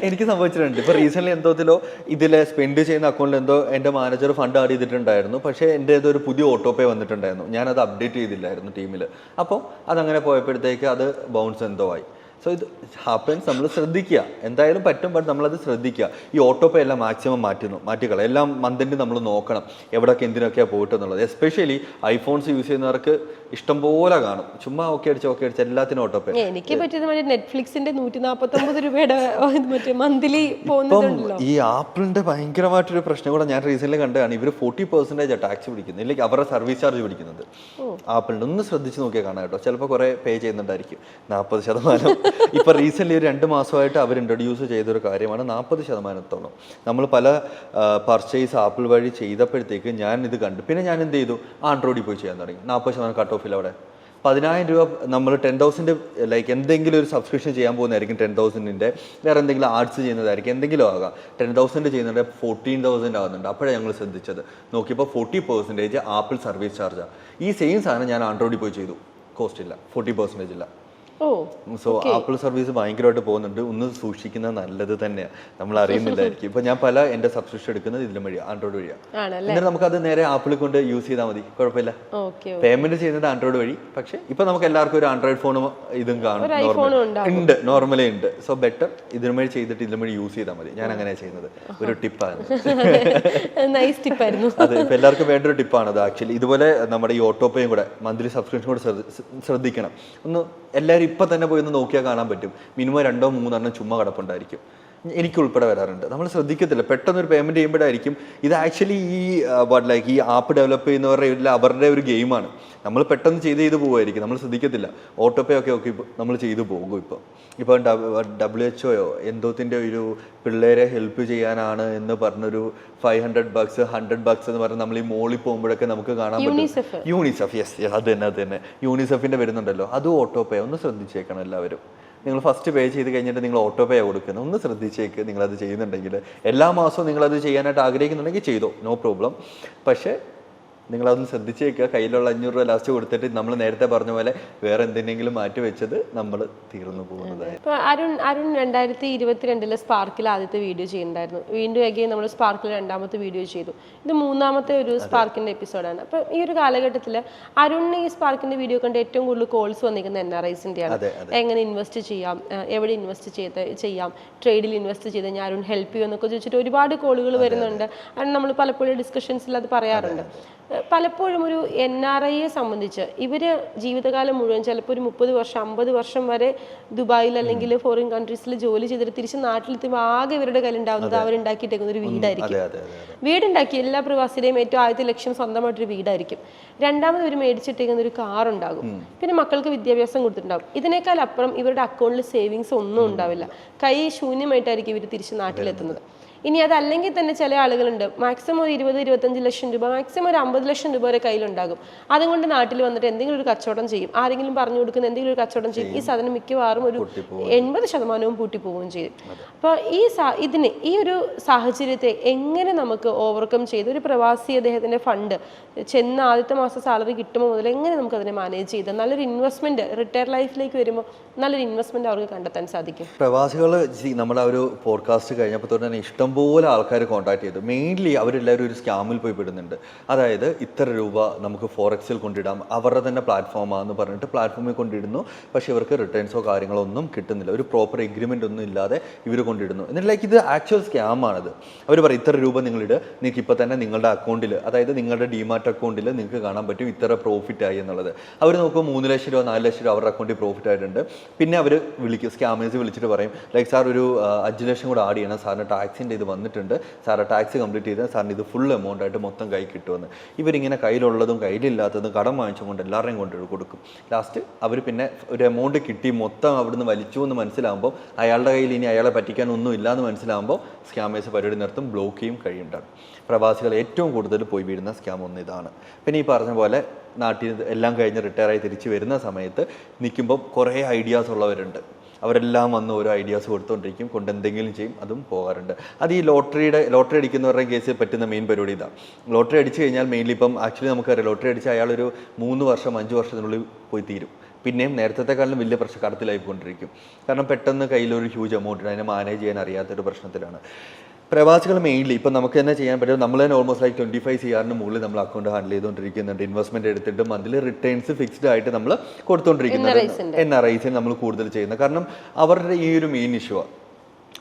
എനിക്ക് സംഭവിച്ചിട്ടുണ്ട്. ഇപ്പൊ റീസെന്റ് എന്തോത്തിലോ ഇതിലെ സ്പെൻഡ് ചെയ്യുന്ന അക്കൗണ്ടിൽ എന്തോ എന്റെ മാനേജർ ഫണ്ട് ആഡ് ചെയ്തിട്ടുണ്ടായിരുന്നു. പക്ഷേ എൻ്റെ ഇതൊരു പുതിയ ഓട്ടോപേ വന്നിട്ടുണ്ടായിരുന്നു. ഞാനത് അപ്ഡേറ്റ് ചെയ്തില്ലായിരുന്നു ടീമിൽ. അപ്പോൾ അതങ്ങനെ പോയപ്പോഴത്തേക്ക് അത് ബൗൺസ് എന്തോ ആയി. സോ ഇത് ഹാപ്പൻസ്. നമ്മൾ ശ്രദ്ധിക്കുക, എന്തായാലും പറ്റും, ബട്ട് നമ്മളത് ശ്രദ്ധിക്കുക. ഈ ഓട്ടോപേ എല്ലാം മാക്സിമം മാറ്റിക്കളാം. എല്ലാം മന്തിൻ്റെ നമ്മൾ നോക്കണം എവിടെയൊക്കെ എന്തിനൊക്കെയാണ് പോയിട്ടെന്നുള്ളത്. എസ്പെഷ്യലി ഐഫോൺസ് യൂസ് ചെയ്യുന്നവർക്ക് ഇഷ്ടംപോലെ കാണും. ചുമ്മാ ഓക്കെ അടിച്ച് എല്ലാത്തിനും ഓട്ടോപേ. എനിക്ക് പറ്റിയത് നെറ്റ്ഫ്ലിക്സിന്റെ 149 രൂപയുടെ മറ്റേ മന്ത്ലി പോകുന്നുണ്ടല്ലോ. ഈ ആപ്പിളിന്റെ ഭയങ്കരമായിട്ടൊരു പ്രശ്നം കൂടെ ഞാൻ റീസെന്റ് കണ്ടതാണ്. ഇവർ 40% ടാക്സ് പിടിക്കുന്നത്, ഇല്ലെങ്കിൽ അവരുടെ സർവീസ് ചാർജ് പിടിക്കുന്നത് ആപ്പിളിന്റെ. ഒന്ന് ശ്രദ്ധിച്ച് നോക്കിയാൽ കാണാം കേട്ടോ. ചിലപ്പോൾ കുറെ പേ ചെയ്യുന്നുണ്ടായിരിക്കും. 40%. ഇപ്പൊ റീസെന്റ് ഒരു 2 മാസമായിട്ട് അവർ ഇൻട്രൊഡ്യൂസ് ചെയ്തൊരു കാര്യമാണ് 40%. നമ്മൾ പല പർച്ചേസ് ആപ്പിൾ വഴി ചെയ്തപ്പോഴത്തേക്ക് ഞാൻ ഇത് കണ്ടു. പിന്നെ ഞാൻ എന്ത് ചെയ്തു, ആൻഡ്രോയിഡിൽ പോയി ചെയ്യാൻ തുടങ്ങി. 40% കട്ട് ഓഫിൽ അവിടെ 10,000 രൂപ നമ്മൾ 10,000 ലൈക്ക് എന്തെങ്കിലും ഒരു സബ്സ്ക്രിപ്ഷൻ ചെയ്യാൻ പോകുന്നതായിരിക്കും. 10,000 വേറെ എന്തെങ്കിലും ആർട്സ് ചെയ്യുന്നതായിരിക്കും, എന്തെങ്കിലും ആകാം. 10,000 ചെയ്യുന്നുണ്ട് 14,000 ആകുന്നുണ്ട്. അപ്പോഴാണ് ഞങ്ങൾ ശ്രദ്ധിച്ചത്. നോക്കിയപ്പോൾ 40% ആപ്പിൾ സർവീസ് ചാർജാണ്. ഈ സെയിം സാധനം ഞാൻ ആൻഡ്രോയിഡിൽ പോയി ചെയ്തു, കോസ്റ്റ് ഇല്ല, 40% ഇല്ല. സോ ആപ്പിൾ സർവീസ് ഭയങ്കരമായിട്ട് പോകുന്നുണ്ട്. ഒന്ന് സൂക്ഷിക്കുന്നത് നല്ലത് തന്നെയാണ്. നമ്മൾ അറിയുന്നില്ലായിരിക്കും. ഇപ്പൊ ഞാൻ പല എന്റെ സബ്സ്ക്രിപ്ഷൻ എടുക്കുന്നത് ഇതിലും വഴിയാണ്, ആൻഡ്രോയിഡ് വഴിയാണ്. എന്നിട്ട് നമുക്ക് അത് നേരെ ആപ്പിൾ കൊണ്ട് യൂസ് ചെയ്താൽ മതി, കുഴപ്പമില്ല. പേയ്മെന്റ് ചെയ്യുന്നത് ആൻഡ്രോയിഡ് വഴി. പക്ഷെ ഇപ്പൊ നമുക്ക് എല്ലാവർക്കും ഒരു ആൻഡ്രോയിഡ് ഫോണും ഇതും ഉണ്ട്, നോർമലി ഉണ്ട്. സോ ബെറ്റർ ഇതിലും വഴി ചെയ്തിട്ട് ഇതിലും വഴി യൂസ് ചെയ്താൽ മതി. ഞാൻ അങ്ങനെയാണ് ചെയ്യുന്നത്. ഒരു ടിപ്പാണ്. അതെ, ഇപ്പൊ എല്ലാവർക്കും വേണ്ട ഒരു ടിപ്പാണ് അത് ആക്ച്വലി. ഇതുപോലെ നമ്മുടെ ഈ ഓട്ടോപേയും കൂടെ മന്ത്ലി സബ്സ്ക്രിപ്ഷൻ കൂടെ ശ്രദ്ധിക്കണം. ഒന്ന് എല്ലാവരും ഇപ്പം തന്നെ പോയി ഒന്ന് നോക്കിയാൽ കാണാൻ പറ്റും. മിനിമം 2-3 ചുമ്മാ കിടപ്പുണ്ടായിരിക്കും. എനിക്ക് ഉൾപ്പെടെ വരാറുണ്ട്. നമ്മൾ ശ്രദ്ധിക്കത്തില്ല, പെട്ടെന്ന് ഒരു പേയ്മെന്റ് ചെയ്യുമ്പോഴായിരിക്കും. ഇത് ആക്ച്വലി ഈ ആപ്പ് ഡെവലപ്പ് ചെയ്യുന്നവരുടെ അവരുടെ ഒരു ഗെയിമാണ്. നമ്മൾ പെട്ടെന്ന് ചെയ്ത് പോകുമായിരിക്കും, നമ്മൾ ശ്രദ്ധിക്കത്തില്ല. ഓട്ടോപേ ഒക്കെ നമ്മൾ ചെയ്തു പോകും. ഇപ്പോൾ WHO എന്തോത്തിൻ്റെ ഒരു പിള്ളേരെ ഹെൽപ്പ് ചെയ്യാനാണ് എന്ന് പറഞ്ഞൊരു $500 $100 എന്ന് പറഞ്ഞ് നമ്മൾ ഈ മോളിൽ പോകുമ്പോഴൊക്കെ നമുക്ക് കാണാൻ പറ്റും. യൂണിസെഫ്, യെസ്, അത് തന്നെ യൂണിസെഫിന്റെ വരുന്നുണ്ടല്ലോ, അതും ഓട്ടോപേ. ഒന്ന് ശ്രദ്ധിച്ചേക്കണം എല്ലാവരും. നിങ്ങൾ ഫസ്റ്റ് പേ ചെയ്ത് കഴിഞ്ഞിട്ട് നിങ്ങൾ ഓട്ടോപേ കൊടുക്കുന്നത് ഒന്ന് ശ്രദ്ധിച്ചേക്ക്. നിങ്ങളത് ചെയ്യുന്നുണ്ടെങ്കിൽ എല്ലാ മാസവും നിങ്ങളത് ചെയ്യാനായിട്ട് ആഗ്രഹിക്കുന്നുണ്ടെങ്കിൽ ചെയ്തോ, നോ പ്രോബ്ലം. പക്ഷേ നിങ്ങളതൊന്ന് ശ്രദ്ധിച്ചേക്കുക. കയ്യിലുള്ള 500 രൂപ ലാസ്റ്റ് കൊടുത്തിട്ട് നമ്മൾ നേരത്തെ പറഞ്ഞ പോലെ വേറെ എന്തിനെങ്കിലും മാറ്റി വെച്ചത് നമ്മൾ തീർന്നു പോകുന്നതായി. അരുൺ 2022 സ്പാർക്കിൽ ആദ്യത്തെ വീഡിയോ ചെയ്യുന്നുണ്ടായിരുന്നു. വീണ്ടും അഗെയിൻ നമ്മൾ സ്പാർക്കിൽ 2ാമത്തെ വീഡിയോ ചെയ്തു. ഇത് 3ാമത്തെ ഒരു സ്പാർക്കിന്റെ എപ്പിസോഡാണ്. അപ്പൊ ഈ ഒരു കാലഘട്ടത്തിൽ അരുണിന് ഈ സ്പാർക്കിന്റെ വീഡിയോ കണ്ട് ഏറ്റവും കൂടുതൽ കോൾസ് വന്നിരിക്കുന്നത് NRIസിന്റെയാണ്. എങ്ങനെ ഇൻവെസ്റ്റ് ചെയ്യാം, എവിടെ ഇൻവെസ്റ്റ് ചെയ്യാം, ട്രേഡിൽ ഇൻവെസ്റ്റ് ചെയ്ത് ഞാൻ അരുൺ ഹെൽപ്പ് ചെയ്യും എന്നൊക്കെ ചോദിച്ചിട്ട് ഒരുപാട് കോളുകൾ വരുന്നുണ്ട്. കാരണം നമ്മൾ പലപ്പോഴും ഡിസ്കഷൻസിൽ അത് പറയാറുണ്ട്. പലപ്പോഴും ഒരു NRIയെ സംബന്ധിച്ച് ഇവര് ജീവിതകാലം മുഴുവൻ ചിലപ്പോൾ ഒരു 30 വർഷം 50 വർഷം വരെ ദുബായിൽ അല്ലെങ്കിൽ ഫോറിൻ കൺട്രീസിൽ ജോലി ചെയ്തിട്ട് തിരിച്ച് നാട്ടിലെത്തുമ്പോൾ ആകെ ഇവരുടെ കയ്യിലുണ്ടാവുന്നത് അവരുണ്ടാക്കിയിട്ടേക്കുന്ന ഒരു വീടായിരിക്കും. വീടുണ്ടാക്കി എല്ലാ പ്രവാസിയുടെയും ഏറ്റവും ആദ്യത്തെ ലക്ഷ്യം സ്വന്തമായിട്ടൊരു വീടായിരിക്കും. രണ്ടാമത് ഇവർ മേടിച്ചിട്ടേക്കുന്ന ഒരു കാർ ഉണ്ടാകും. പിന്നെ മക്കൾക്ക് വിദ്യാഭ്യാസം കൊടുത്തിട്ടുണ്ടാകും. ഇതിനേക്കാൾ അപ്പുറം ഇവരുടെ അക്കൗണ്ടിൽ സേവിങ്സ് ഒന്നും ഉണ്ടാവില്ല. കൈ ശൂന്യമായിട്ടായിരിക്കും ഇവർ തിരിച്ച് നാട്ടിലെത്തുന്നത്. ഇനി അതല്ലെങ്കിൽ തന്നെ ചില ആളുകളുണ്ട് മാക്സിമം ഒരു 20-25 ലക്ഷം രൂപ, മാക്സിമം ഒരു 50 ലക്ഷം രൂപ വരെ കയ്യിലുണ്ടാകും. അതുകൊണ്ട് നാട്ടിൽ വന്നിട്ട് എന്തെങ്കിലും ഒരു കച്ചവടം ചെയ്യും, ആരെങ്കിലും പറഞ്ഞു കൊടുക്കുന്ന എന്തെങ്കിലും ഒരു കച്ചവടം ചെയ്യും. ഈ സാധനം മിക്കവാറും ഒരു 80% പൂട്ടിപ്പോവുകയും ചെയ്യും. അപ്പോൾ ഈ ഒരു സാഹചര്യത്തെ എങ്ങനെ നമുക്ക് ഓവർകം ചെയ്ത് ഒരു പ്രവാസി അദ്ദേഹത്തിന്റെ ഫണ്ട് ചെന്ന് ആദ്യത്തെ മാസം സാലറി കിട്ടുമ്പോൾ മുതൽ എങ്ങനെ നമുക്ക് അതിനെ മാനേജ് ചെയ്ത് നല്ലൊരു ഇൻവെസ്റ്റ്മെന്റ് റിട്ടയർ ലൈഫിലേക്ക് വരുമ്പോൾ നല്ലൊരു ഇൻവെസ്റ്റ്മെന്റ് അവർക്ക് കണ്ടെത്താൻ സാധിക്കും? പ്രവാസികൾ നമ്മുടെ ഒരു പോഡ്കാസ്റ്റ് കഴിഞ്ഞപ്പോൾ തന്നെ ഇഷ്ടംപോലെ ആൾക്കാർ കോൺടാക്ട് ചെയ്തു. മെയിൻലി അവരെല്ലാവരും ഒരു സ്കാമിൽ പോയി പെടുന്നുണ്ട്. അതായത് ഇത്ര രൂപ നമുക്ക് ഫോറക്സിൽ കൊണ്ടിടാം, അവരുടെ തന്നെ പ്ലാറ്റ്ഫോമാണെന്ന് പറഞ്ഞിട്ട് പ്ലാറ്റ്ഫോമിൽ കൊണ്ടിടുന്നു. പക്ഷേ ഇവർക്ക് റിട്ടേൺസോ കാര്യങ്ങളോ ഒന്നും കിട്ടുന്നില്ല. ഒരു പ്രോപ്പർ എഗ്രിമെൻ്റ് ഒന്നും ഇല്ലാതെ ഇവർ കൊണ്ടിടുന്നു. എന്നിട്ട് ലൈക്ക് ഇത് ആക്ച്വൽ സ്കാമാണിത്. അവർ പറയും ഇത്ര രൂപ നിങ്ങളിട്, നിങ്ങൾക്ക് ഇപ്പോൾ തന്നെ നിങ്ങളുടെ അക്കൗണ്ടിൽ, അതായത് നിങ്ങളുടെ ഡിമാറ്റ് അക്കൗണ്ടിൽ നിങ്ങൾക്ക് കാണാൻ പറ്റും ഇത്ര പ്രോഫിറ്റ് ആയി എന്നുള്ളത്. അവർ നോക്കുമ്പോൾ 3 ലക്ഷം രൂപ 4 ലക്ഷം രൂപ അവരുടെ അക്കൗണ്ടിൽ പ്രോഫിറ്റ് ആയിട്ടുണ്ട്. പിന്നെ അവർ വിളിക്കും, സ്കാമേഴ്സ് വിളിച്ചിട്ട് പറയും ലൈക്ക് സാർ ഒരു 5 ലക്ഷം കൂടെ ആഡ് ചെയ്യണം, സാറിന് ടാക്സിൻ്റെ ചെയ്ത് വന്നിട്ടുണ്ട്, സാറ് ടാക്സ് കംപ്ലീറ്റ് ചെയ്താൽ സാറിന് ഇത് ഫുൾ എമൗണ്ട് ആയിട്ട് മൊത്തം കൈ കിട്ടുമെന്ന്. ഇവരിങ്ങനെ കയ്യിലുള്ളതും കയ്യിലില്ലാത്തതും കടം വാങ്ങിച്ചുകൊണ്ട് എല്ലാവരെയും കൊണ്ട് കൊടുക്കും. ലാസ്റ്റ് അവർ പിന്നെ ഒരു എമൗണ്ട് കിട്ടി മൊത്തം അവിടുന്ന് വലിച്ചു എന്ന് മനസ്സിലാകുമ്പോൾ അയാളുടെ കയ്യിൽ ഇനി അയാളെ പറ്റിക്കാനൊന്നും ഇല്ലയെന്ന് മനസ്സിലാകുമ്പോൾ സ്കാമേഴ്സ് പരിപാടി നിർത്തും, ബ്ലോക്ക് ചെയ്യും, കഴിയുണ്ടാണ്. പ്രവാസികൾ ഏറ്റവും കൂടുതൽ പോയി വീഴുന്ന സ്കാം ഒന്ന് ഇതാണ്. പിന്നെ ഈ പറഞ്ഞ പോലെ നാട്ടിൽ എല്ലാം കഴിഞ്ഞ് റിട്ടയറായി തിരിച്ച് വരുന്ന സമയത്ത് നിൽക്കുമ്പോൾ കുറേ ഐഡിയാസ് ഉള്ളവരുണ്ട്. അവരെല്ലാം വന്ന് ഓരോ ഐഡിയാസ് കൊടുത്തുകൊണ്ടിരിക്കും, കൊണ്ട് എന്തെങ്കിലും ചെയ്യും, അതും പോകാറുണ്ട്. അത് ഈ ലോട്ടറി അടിക്കുന്നവരുടെ കേസിൽ പറ്റുന്ന മെയിൻ പരിപാടി ഇതാണ്. ലോട്ടറി അടിച്ചു കഴിഞ്ഞാൽ മെയിൻലി ഇപ്പം ആക്ച്വലി നമുക്കറിയാം, ലോട്ടറി അടിച്ച അയാളൊരു 3 വർഷം 5 വർഷത്തിനുള്ളിൽ പോയി തീരും. പിന്നെയും നേരത്തെക്കാളും വലിയ കടത്തിലായിക്കൊണ്ടിരിക്കും. കാരണം പെട്ടെന്ന് കയ്യിലൊരു ഹ്യൂജ് എമൗണ്ട് ഉണ്ട്, അതിനെ മാനേജ് ചെയ്യാൻ അറിയാത്തൊരു പ്രശ്നത്തിലാണ് പ്രവാസികൾ മെയിൻലി. ഇപ്പം നമുക്ക് തന്നെ ചെയ്യാൻ പറ്റും, നമ്മൾ തന്നെ ഓൾമോസ്റ്റ് ലൈക്ക് 25 CR മുകളിൽ നമ്മൾ അക്കൗണ്ട് ഹാൻഡിൽ ചെയ്തുകൊണ്ടിരിക്കുന്നുണ്ട്. ഇൻവെസ്റ്റ്മെന്റ് എടുത്തിട്ട് മന്ത്ലി റിട്ടേൺസ് ഫിക്സ്ഡ് ആയിട്ട് നമ്മൾ കൊടുത്തുകൊണ്ടിരിക്കുന്നത് NRIs നമ്മൾ കൂടുതൽ ചെയ്യുന്നത്. കാരണം അവരുടെ ഈ ഒരു മെയിൻ ഇഷ്യൂ,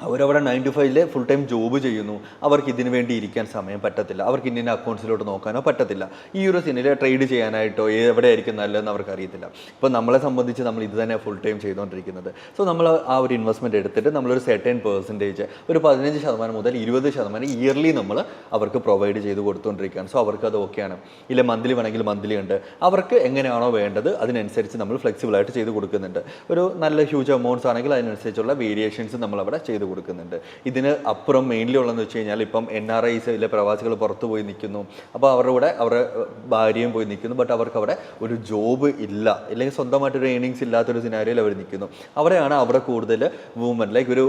അവരവിടെ 9 to 5 ഫുൾ ടൈം ജോബ് ചെയ്യുന്നു, അവർക്ക് ഇതിനു വേണ്ടി ഇരിക്കാൻ സമയം പറ്റത്തില്ല, അവർക്ക് ഇന്ന അക്കൗണ്ട്സിലോട്ട് നോക്കാനോ പറ്റത്തില്ല. ഈ ഒരു സിനിൽ ട്രേഡ് ചെയ്യാനായിട്ടോ എവിടെ ആയിരിക്കും നല്ലതെന്ന് അവർക്ക് അറിയത്തില്ല. ഇപ്പോൾ നമ്മളെ സംബന്ധിച്ച് നമ്മൾ ഇത് തന്നെ ഫുൾ ടൈം ചെയ്തുകൊണ്ടിരിക്കുന്നത്. സോ നമ്മൾ ആ ഒരു ഇൻവെസ്റ്റ്മെൻറ്റ് എടുത്തിട്ട് നമ്മളൊരു സെർട്ടൻ പെർസെൻറ്റേജ്, ഒരു 15% മുതൽ 20% ഇയർലി നമ്മൾ അവർക്ക് പ്രൊവൈഡ് ചെയ്ത് കൊടുത്തുകൊണ്ടിരിക്കുകയാണ്. സോ അവർക്ക് അത് ഓക്കെയാണ്. ഇല്ല മന്ത്ലി വേണമെങ്കിൽ മന്ത്ലി ഉണ്ട്, അവർക്ക് എങ്ങനെയാണോ വേണ്ടത് അതിനനുസരിച്ച് നമ്മൾ ഫ്ലെക്സിബിളായിട്ട് ചെയ്ത് കൊടുക്കുന്നുണ്ട്. ഒരു നല്ല ഹ്യൂജ് എമൗണ്ട്സ് ആണെങ്കിൽ അതിനനുസരിച്ചുള്ള വേരിയേഷൻസ് നമ്മളവിടെ ചെയ്ത് കൊടുക്കുന്നുണ്ട്. ഇതിന് അപ്പുറം മെയിൻലി ഉള്ളതെന്ന് വെച്ച് കഴിഞ്ഞാൽ ഇപ്പം NRIs പ്രവാസികൾ പുറത്ത് പോയി നിൽക്കുന്നു, അപ്പോൾ അവരുടെ കൂടെ അവരുടെ ഭാര്യയും പോയി നിൽക്കുന്നു, ബട്ട് അവർക്ക് അവിടെ ഒരു ജോബ് ഇല്ല, അല്ലെങ്കിൽ സ്വന്തമായിട്ടൊരു ഏണിങ്സ് ഇല്ലാത്തൊരു സിനാരിയോയിൽ അവർ നിൽക്കുന്നു. അവിടെയാണ് അവിടെ കൂടുതൽ വുമൻ ലൈക്ക് ഒരു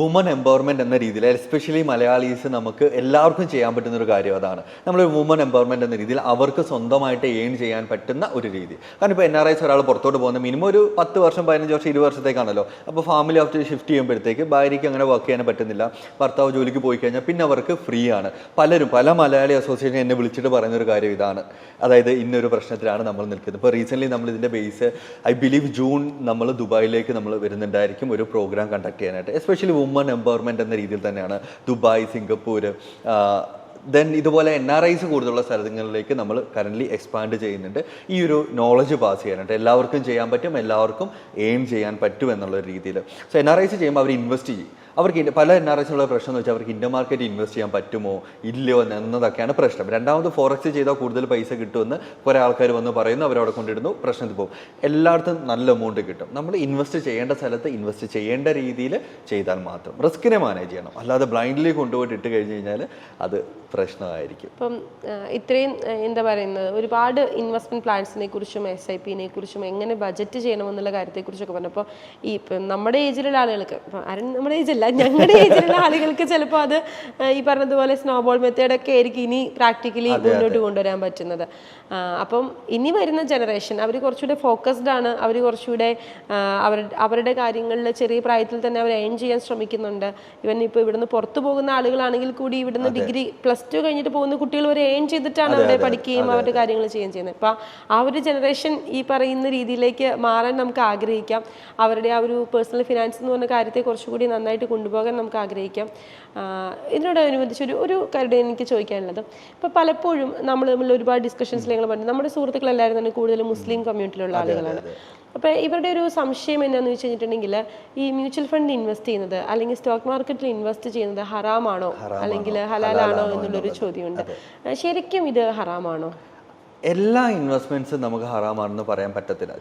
വുമൻ എംപവർമെൻറ്റ് എന്ന രീതിയിൽ, എസ്പെഷ്യലി മലയാളീസ് നമുക്ക് എല്ലാവർക്കും ചെയ്യാൻ പറ്റുന്ന ഒരു കാര്യം അതാണ്. നമ്മളൊരു വുമൻ എംപവർമെൻറ്റ് എന്ന രീതിയിൽ അവർക്ക് സ്വന്തമായിട്ട് ഏൺ ചെയ്യാൻ പറ്റുന്ന ഒരു രീതി. കാരണം ഇപ്പോൾ NRIs ഒരാൾ പുറത്തോട്ട് പോകുന്ന മിനിമം ഒരു 10 വർഷം 15 വർഷം 20 വർഷത്തേക്കാണല്ലോ. അപ്പോൾ ഫാമിലി ഓഫ് ഷിഫ്റ്റ് ചെയ്യുമ്പോഴത്തേക്ക് ഭാര്യയ്ക്ക് അങ്ങനെ വർക്ക് ചെയ്യാൻ പറ്റുന്നില്ല, ഭർത്താവ് ജോലിക്ക് പോയി കഴിഞ്ഞാൽ പിന്നെ അവർക്ക് ഫ്രീ ആണ്. പല മലയാളി അസോസിയേഷൻ എന്നെ വിളിച്ചിട്ട് പറയുന്നൊരു കാര്യം ഇതാണ്, അതായത് ഇന്നൊരു പ്രശ്നത്തിലാണ് നമ്മൾ നിൽക്കുന്നത്. ഇപ്പോൾ റീസെൻ്റ്ലി നമ്മൾ ഇതിൻ്റെ ബേസ് ഐ ബിലീവ് ജൂൺ നമ്മൾ ദുബായിലേക്ക് നമ്മൾ വരുന്നുണ്ടായിരിക്കും ഒരു പ്രോഗ്രാം കണ്ടക്ട് ചെയ്യാനായിട്ട്. എസ്പെഷ്യലി വുമൺ എംപവർമെൻറ്റ് എന്ന രീതിയിൽ തന്നെയാണ് ദുബായ്, സിംഗപ്പൂർ, ദെൻ ഇതുപോലെ NRIs കൂടുതലുള്ള സ്ഥലങ്ങളിലേക്ക് നമ്മൾ കറൻ്റ്ലി എക്സ്പാൻഡ് ചെയ്യുന്നുണ്ട്. ഈ ഒരു നോളജ് പാസ് ചെയ്യാനായിട്ട് എല്ലാവർക്കും ചെയ്യാൻ പറ്റും, എല്ലാവർക്കും എയിം ചെയ്യാൻ പറ്റും എന്നുള്ള രീതിയിൽ. സോ NRIs ചെയ്യുമ്പോൾ അവർ ഇൻവെസ്റ്റ് ചെയ്യും. അവർക്ക് പല NRIs പ്രശ്നം എന്ന് വെച്ചാൽ അവർക്ക് ഇന്ത്യൻ മാർക്കറ്റ് ഇൻവെസ്റ്റ് ചെയ്യാൻ പറ്റുമോ ഇല്ലയോ എന്നതൊക്കെയാണ് പ്രശ്നം. രണ്ടാമത് ഫോറക്സ് ചെയ്താൽ കൂടുതൽ പൈസ കിട്ടുമെന്ന് കുറേ ആൾക്കാർ വന്ന് പറയുന്നു, അവരവിടെ കൊണ്ടിടുന്നു, പ്രശ്നത്തിൽ പോകും. എല്ലായിടത്തും നല്ല എമൗണ്ട് കിട്ടും. നമ്മൾ ഇൻവെസ്റ്റ് ചെയ്യേണ്ട സ്ഥലത്ത് ഇൻവെസ്റ്റ് ചെയ്യേണ്ട രീതിയിൽ ചെയ്താൽ മാത്രം. റിസ്കിനെ മാനേജ് ചെയ്യണം, അല്ലാതെ ബ്ലൈൻഡ്ലി കൊണ്ടുപോയിട്ട് ഇട്ട് കഴിഞ്ഞ് കഴിഞ്ഞാൽ അത് പ്രശ്നമായിരിക്കും. ഇപ്പം ഇത്രയും എന്താ പറയുന്നത്, ഒരുപാട് ഇൻവെസ്റ്റ്മെന്റ് പ്ലാൻസിനെ കുറിച്ചും SIPനെ കുറിച്ചും എങ്ങനെ ബജറ്റ് ചെയ്യണമെന്നുള്ള കാര്യത്തെക്കുറിച്ചൊക്കെ പറഞ്ഞപ്പോൾ ഈ നമ്മുടെ ഏജിലുള്ള ആളുകൾക്ക്, ആരും നമ്മുടെ ഏജല്ല, ഞങ്ങളുടെ ഏജിലുള്ള ആളുകൾക്ക് ചിലപ്പോൾ അത് ഈ പറഞ്ഞതുപോലെ സ്നോബോൾ മെത്തേഡൊക്കെ ആയിരിക്കും ഇനി പ്രാക്ടിക്കലി മുന്നോട്ട് കൊണ്ടുവരാൻ പറ്റുന്നത്. അപ്പം ഇനി വരുന്ന ജനറേഷൻ അവർ കുറച്ചുകൂടെ ഫോക്കസ്ഡ് ആണ്, അവർ കുറച്ചുകൂടെ അവരുടെ കാര്യങ്ങളിൽ ചെറിയ പ്രായത്തിൽ തന്നെ അവർ ഏൺ ചെയ്യാൻ ശ്രമിക്കുന്നുണ്ട്. ഇവൻ ഇപ്പോൾ ഇവിടുന്ന് പുറത്തു പോകുന്ന ആളുകളാണെങ്കിൽ കൂടി ഇവിടുന്ന് ഡിഗ്രി +2 കഴിഞ്ഞിട്ട് പോകുന്ന കുട്ടികൾ വരെ ഏൺ ചെയ്തിട്ടാണ് അവിടെ പഠിക്കുകയും അവരുടെ കാര്യങ്ങൾ ചെയ്യുന്നത്. അപ്പം ആ ഒരു ജനറേഷൻ ഈ പറയുന്ന രീതിയിലേക്ക് മാറാൻ നമുക്ക് ആഗ്രഹിക്കാം. അവരുടെ ആ ഒരു പേഴ്സണൽ ഫിനാൻസ് എന്ന് പറഞ്ഞ കാര്യത്തെ കുറച്ചുകൂടി നന്നായിട്ട് കൊണ്ടുപോകാൻ നമുക്ക് ആഗ്രഹിക്കാം. ഇതിനോടനുബന്ധിച്ച് ഒരു കാര്യം എനിക്ക് ചോദിക്കാനുള്ളത്, ഇപ്പോൾ പലപ്പോഴും നമ്മൾ തമ്മിൽ ഒരുപാട് ഡിസ്കഷൻസിൽ ഞങ്ങൾ പറഞ്ഞു, നമ്മുടെ സുഹൃത്തുക്കളെല്ലാവരും തന്നെ കൂടുതലും മുസ്ലിം കമ്മ്യൂണിറ്റിയിലുള്ള ആളുകളാണ്. അപ്പോൾ ഇവരുടെ ഒരു സംശയം എന്താണെന്ന് വെച്ച് കഴിഞ്ഞിട്ടുണ്ടെങ്കിൽ, ഈ മ്യൂച്വൽ ഫണ്ട് ഇൻവെസ്റ്റ് ചെയ്യുന്നത് അല്ലെങ്കിൽ സ്റ്റോക്ക് മാർക്കറ്റിൽ ഇൻവെസ്റ്റ് ചെയ്യുന്നത് ഹറാമാണോ അല്ലെങ്കിൽ ഹലാലാണോ എന്നുള്ളൊരു ചോദ്യമുണ്ട്. ശരിക്കും ഇത് ഹറാമാണോ? എല്ലാ ഇൻവെസ്റ്റ്മെൻറ്റ്സും നമുക്ക് ഹറാമാണെന്ന് പറയാൻ പറ്റത്തില്ല.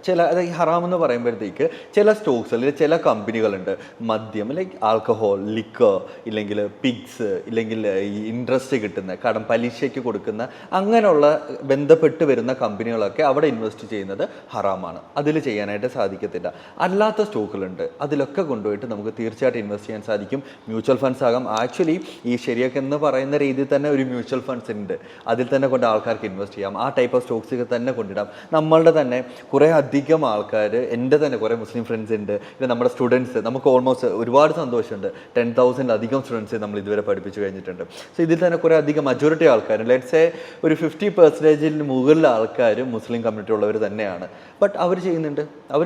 ഈ ഹറാം എന്ന് പറയുമ്പോഴത്തേക്ക് ചില സ്റ്റോക്സ് അല്ലെങ്കിൽ ചില കമ്പനികളുണ്ട്, മദ്യം ലൈക്ക് ആൽക്കഹോൾ, ലിക്കർ, ഇല്ലെങ്കിൽ പിഗ്സ്, ഇല്ലെങ്കിൽ ഈ ഇൻട്രസ്റ്റ് കിട്ടുന്ന കടം പലിശയ്ക്ക് കൊടുക്കുന്ന അങ്ങനെയുള്ള ബന്ധപ്പെട്ട് വരുന്ന കമ്പനികളൊക്കെ അവിടെ ഇൻവെസ്റ്റ് ചെയ്യുന്നത് ഹറാമാണ്. അതിൽ ചെയ്യാനായിട്ട് സാധിക്കത്തില്ല. അല്ലാത്ത സ്റ്റോക്കുകളുണ്ട്, അതിലൊക്കെ കൊണ്ടുപോയിട്ട് നമുക്ക് തീർച്ചയായിട്ടും ഇൻവെസ്റ്റ് ചെയ്യാൻ സാധിക്കും. മ്യൂച്വൽ ഫണ്ട്സ് ആകാം. ആക്ച്വലി ഈ ശരിയൊക്കെ എന്ന് പറയുന്ന രീതിയിൽ തന്നെ ഒരു മ്യൂച്വൽ ഫണ്ട്സ് ഉണ്ട്, അതിൽ തന്നെ കൊണ്ട് ആൾക്കാർക്ക് ഇൻവെസ്റ്റ് ചെയ്യാം. ആ ടൈപ്പ് ഓഫ് സ്റ്റോക്സ് തന്നെ കൊണ്ടിടാം. നമ്മളുടെ തന്നെ കുറേ അധികം ആൾക്കാർ, എൻ്റെ തന്നെ കുറേ മുസ്ലിം ഫ്രണ്ട്സ് ഉണ്ട്, പിന്നെ നമ്മുടെ സ്റ്റുഡൻസ്, നമുക്ക് ഓൾമോസ്റ്റ് ഒരുപാട് സന്തോഷമുണ്ട്, 10,000 അധികം സ്റ്റുഡൻസ് നമ്മൾ ഇതുവരെ പഠിപ്പിച്ചു കഴിഞ്ഞിട്ടുണ്ട്. സോ ഇതിൽ തന്നെ കുറേ അധികം മജോറിറ്റി ആൾക്കാർ, ലെറ്റ്സ് ഒരു 50% മുകളിൽ ആൾക്കാർ മുസ്ലിം കമ്മ്യൂണിറ്റി ഉള്ളവർ തന്നെയാണ്. ബട്ട് അവർ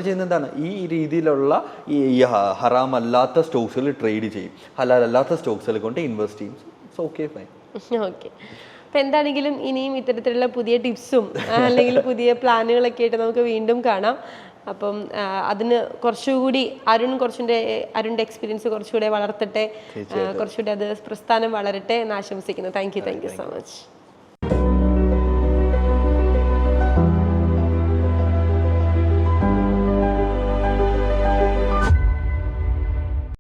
ചെയ്യുന്നതാണ് ഈ രീതിയിലുള്ള ഈ ഹറാം അല്ലാത്ത സ്റ്റോക്സുകൾ ട്രേഡ് ചെയ്യും, ഹലാൽ അല്ലാത്ത സ്റ്റോക്സുകൾ കൊണ്ട് ഇൻവെസ്റ്റ് ചെയ്യും. So okay fine. ഓക്കെ. അപ്പം എന്താണെങ്കിലും ഇനിയും ഇത്തരത്തിലുള്ള പുതിയ ടിപ്സും അല്ലെങ്കിൽ പുതിയ പ്ലാനുകളൊക്കെ ആയിട്ട് നമുക്ക് വീണ്ടും കാണാം. അപ്പം അതിന് കുറച്ചുകൂടി അരുണിൻ്റെ എക്സ്പീരിയൻസ് കുറച്ചുകൂടെ വളർത്തട്ടെ, കുറച്ചുകൂടി അത് പ്രസ്ഥാനം വളരട്ടെ എന്ന് ആശംസിക്കുന്നു. Thank you so much.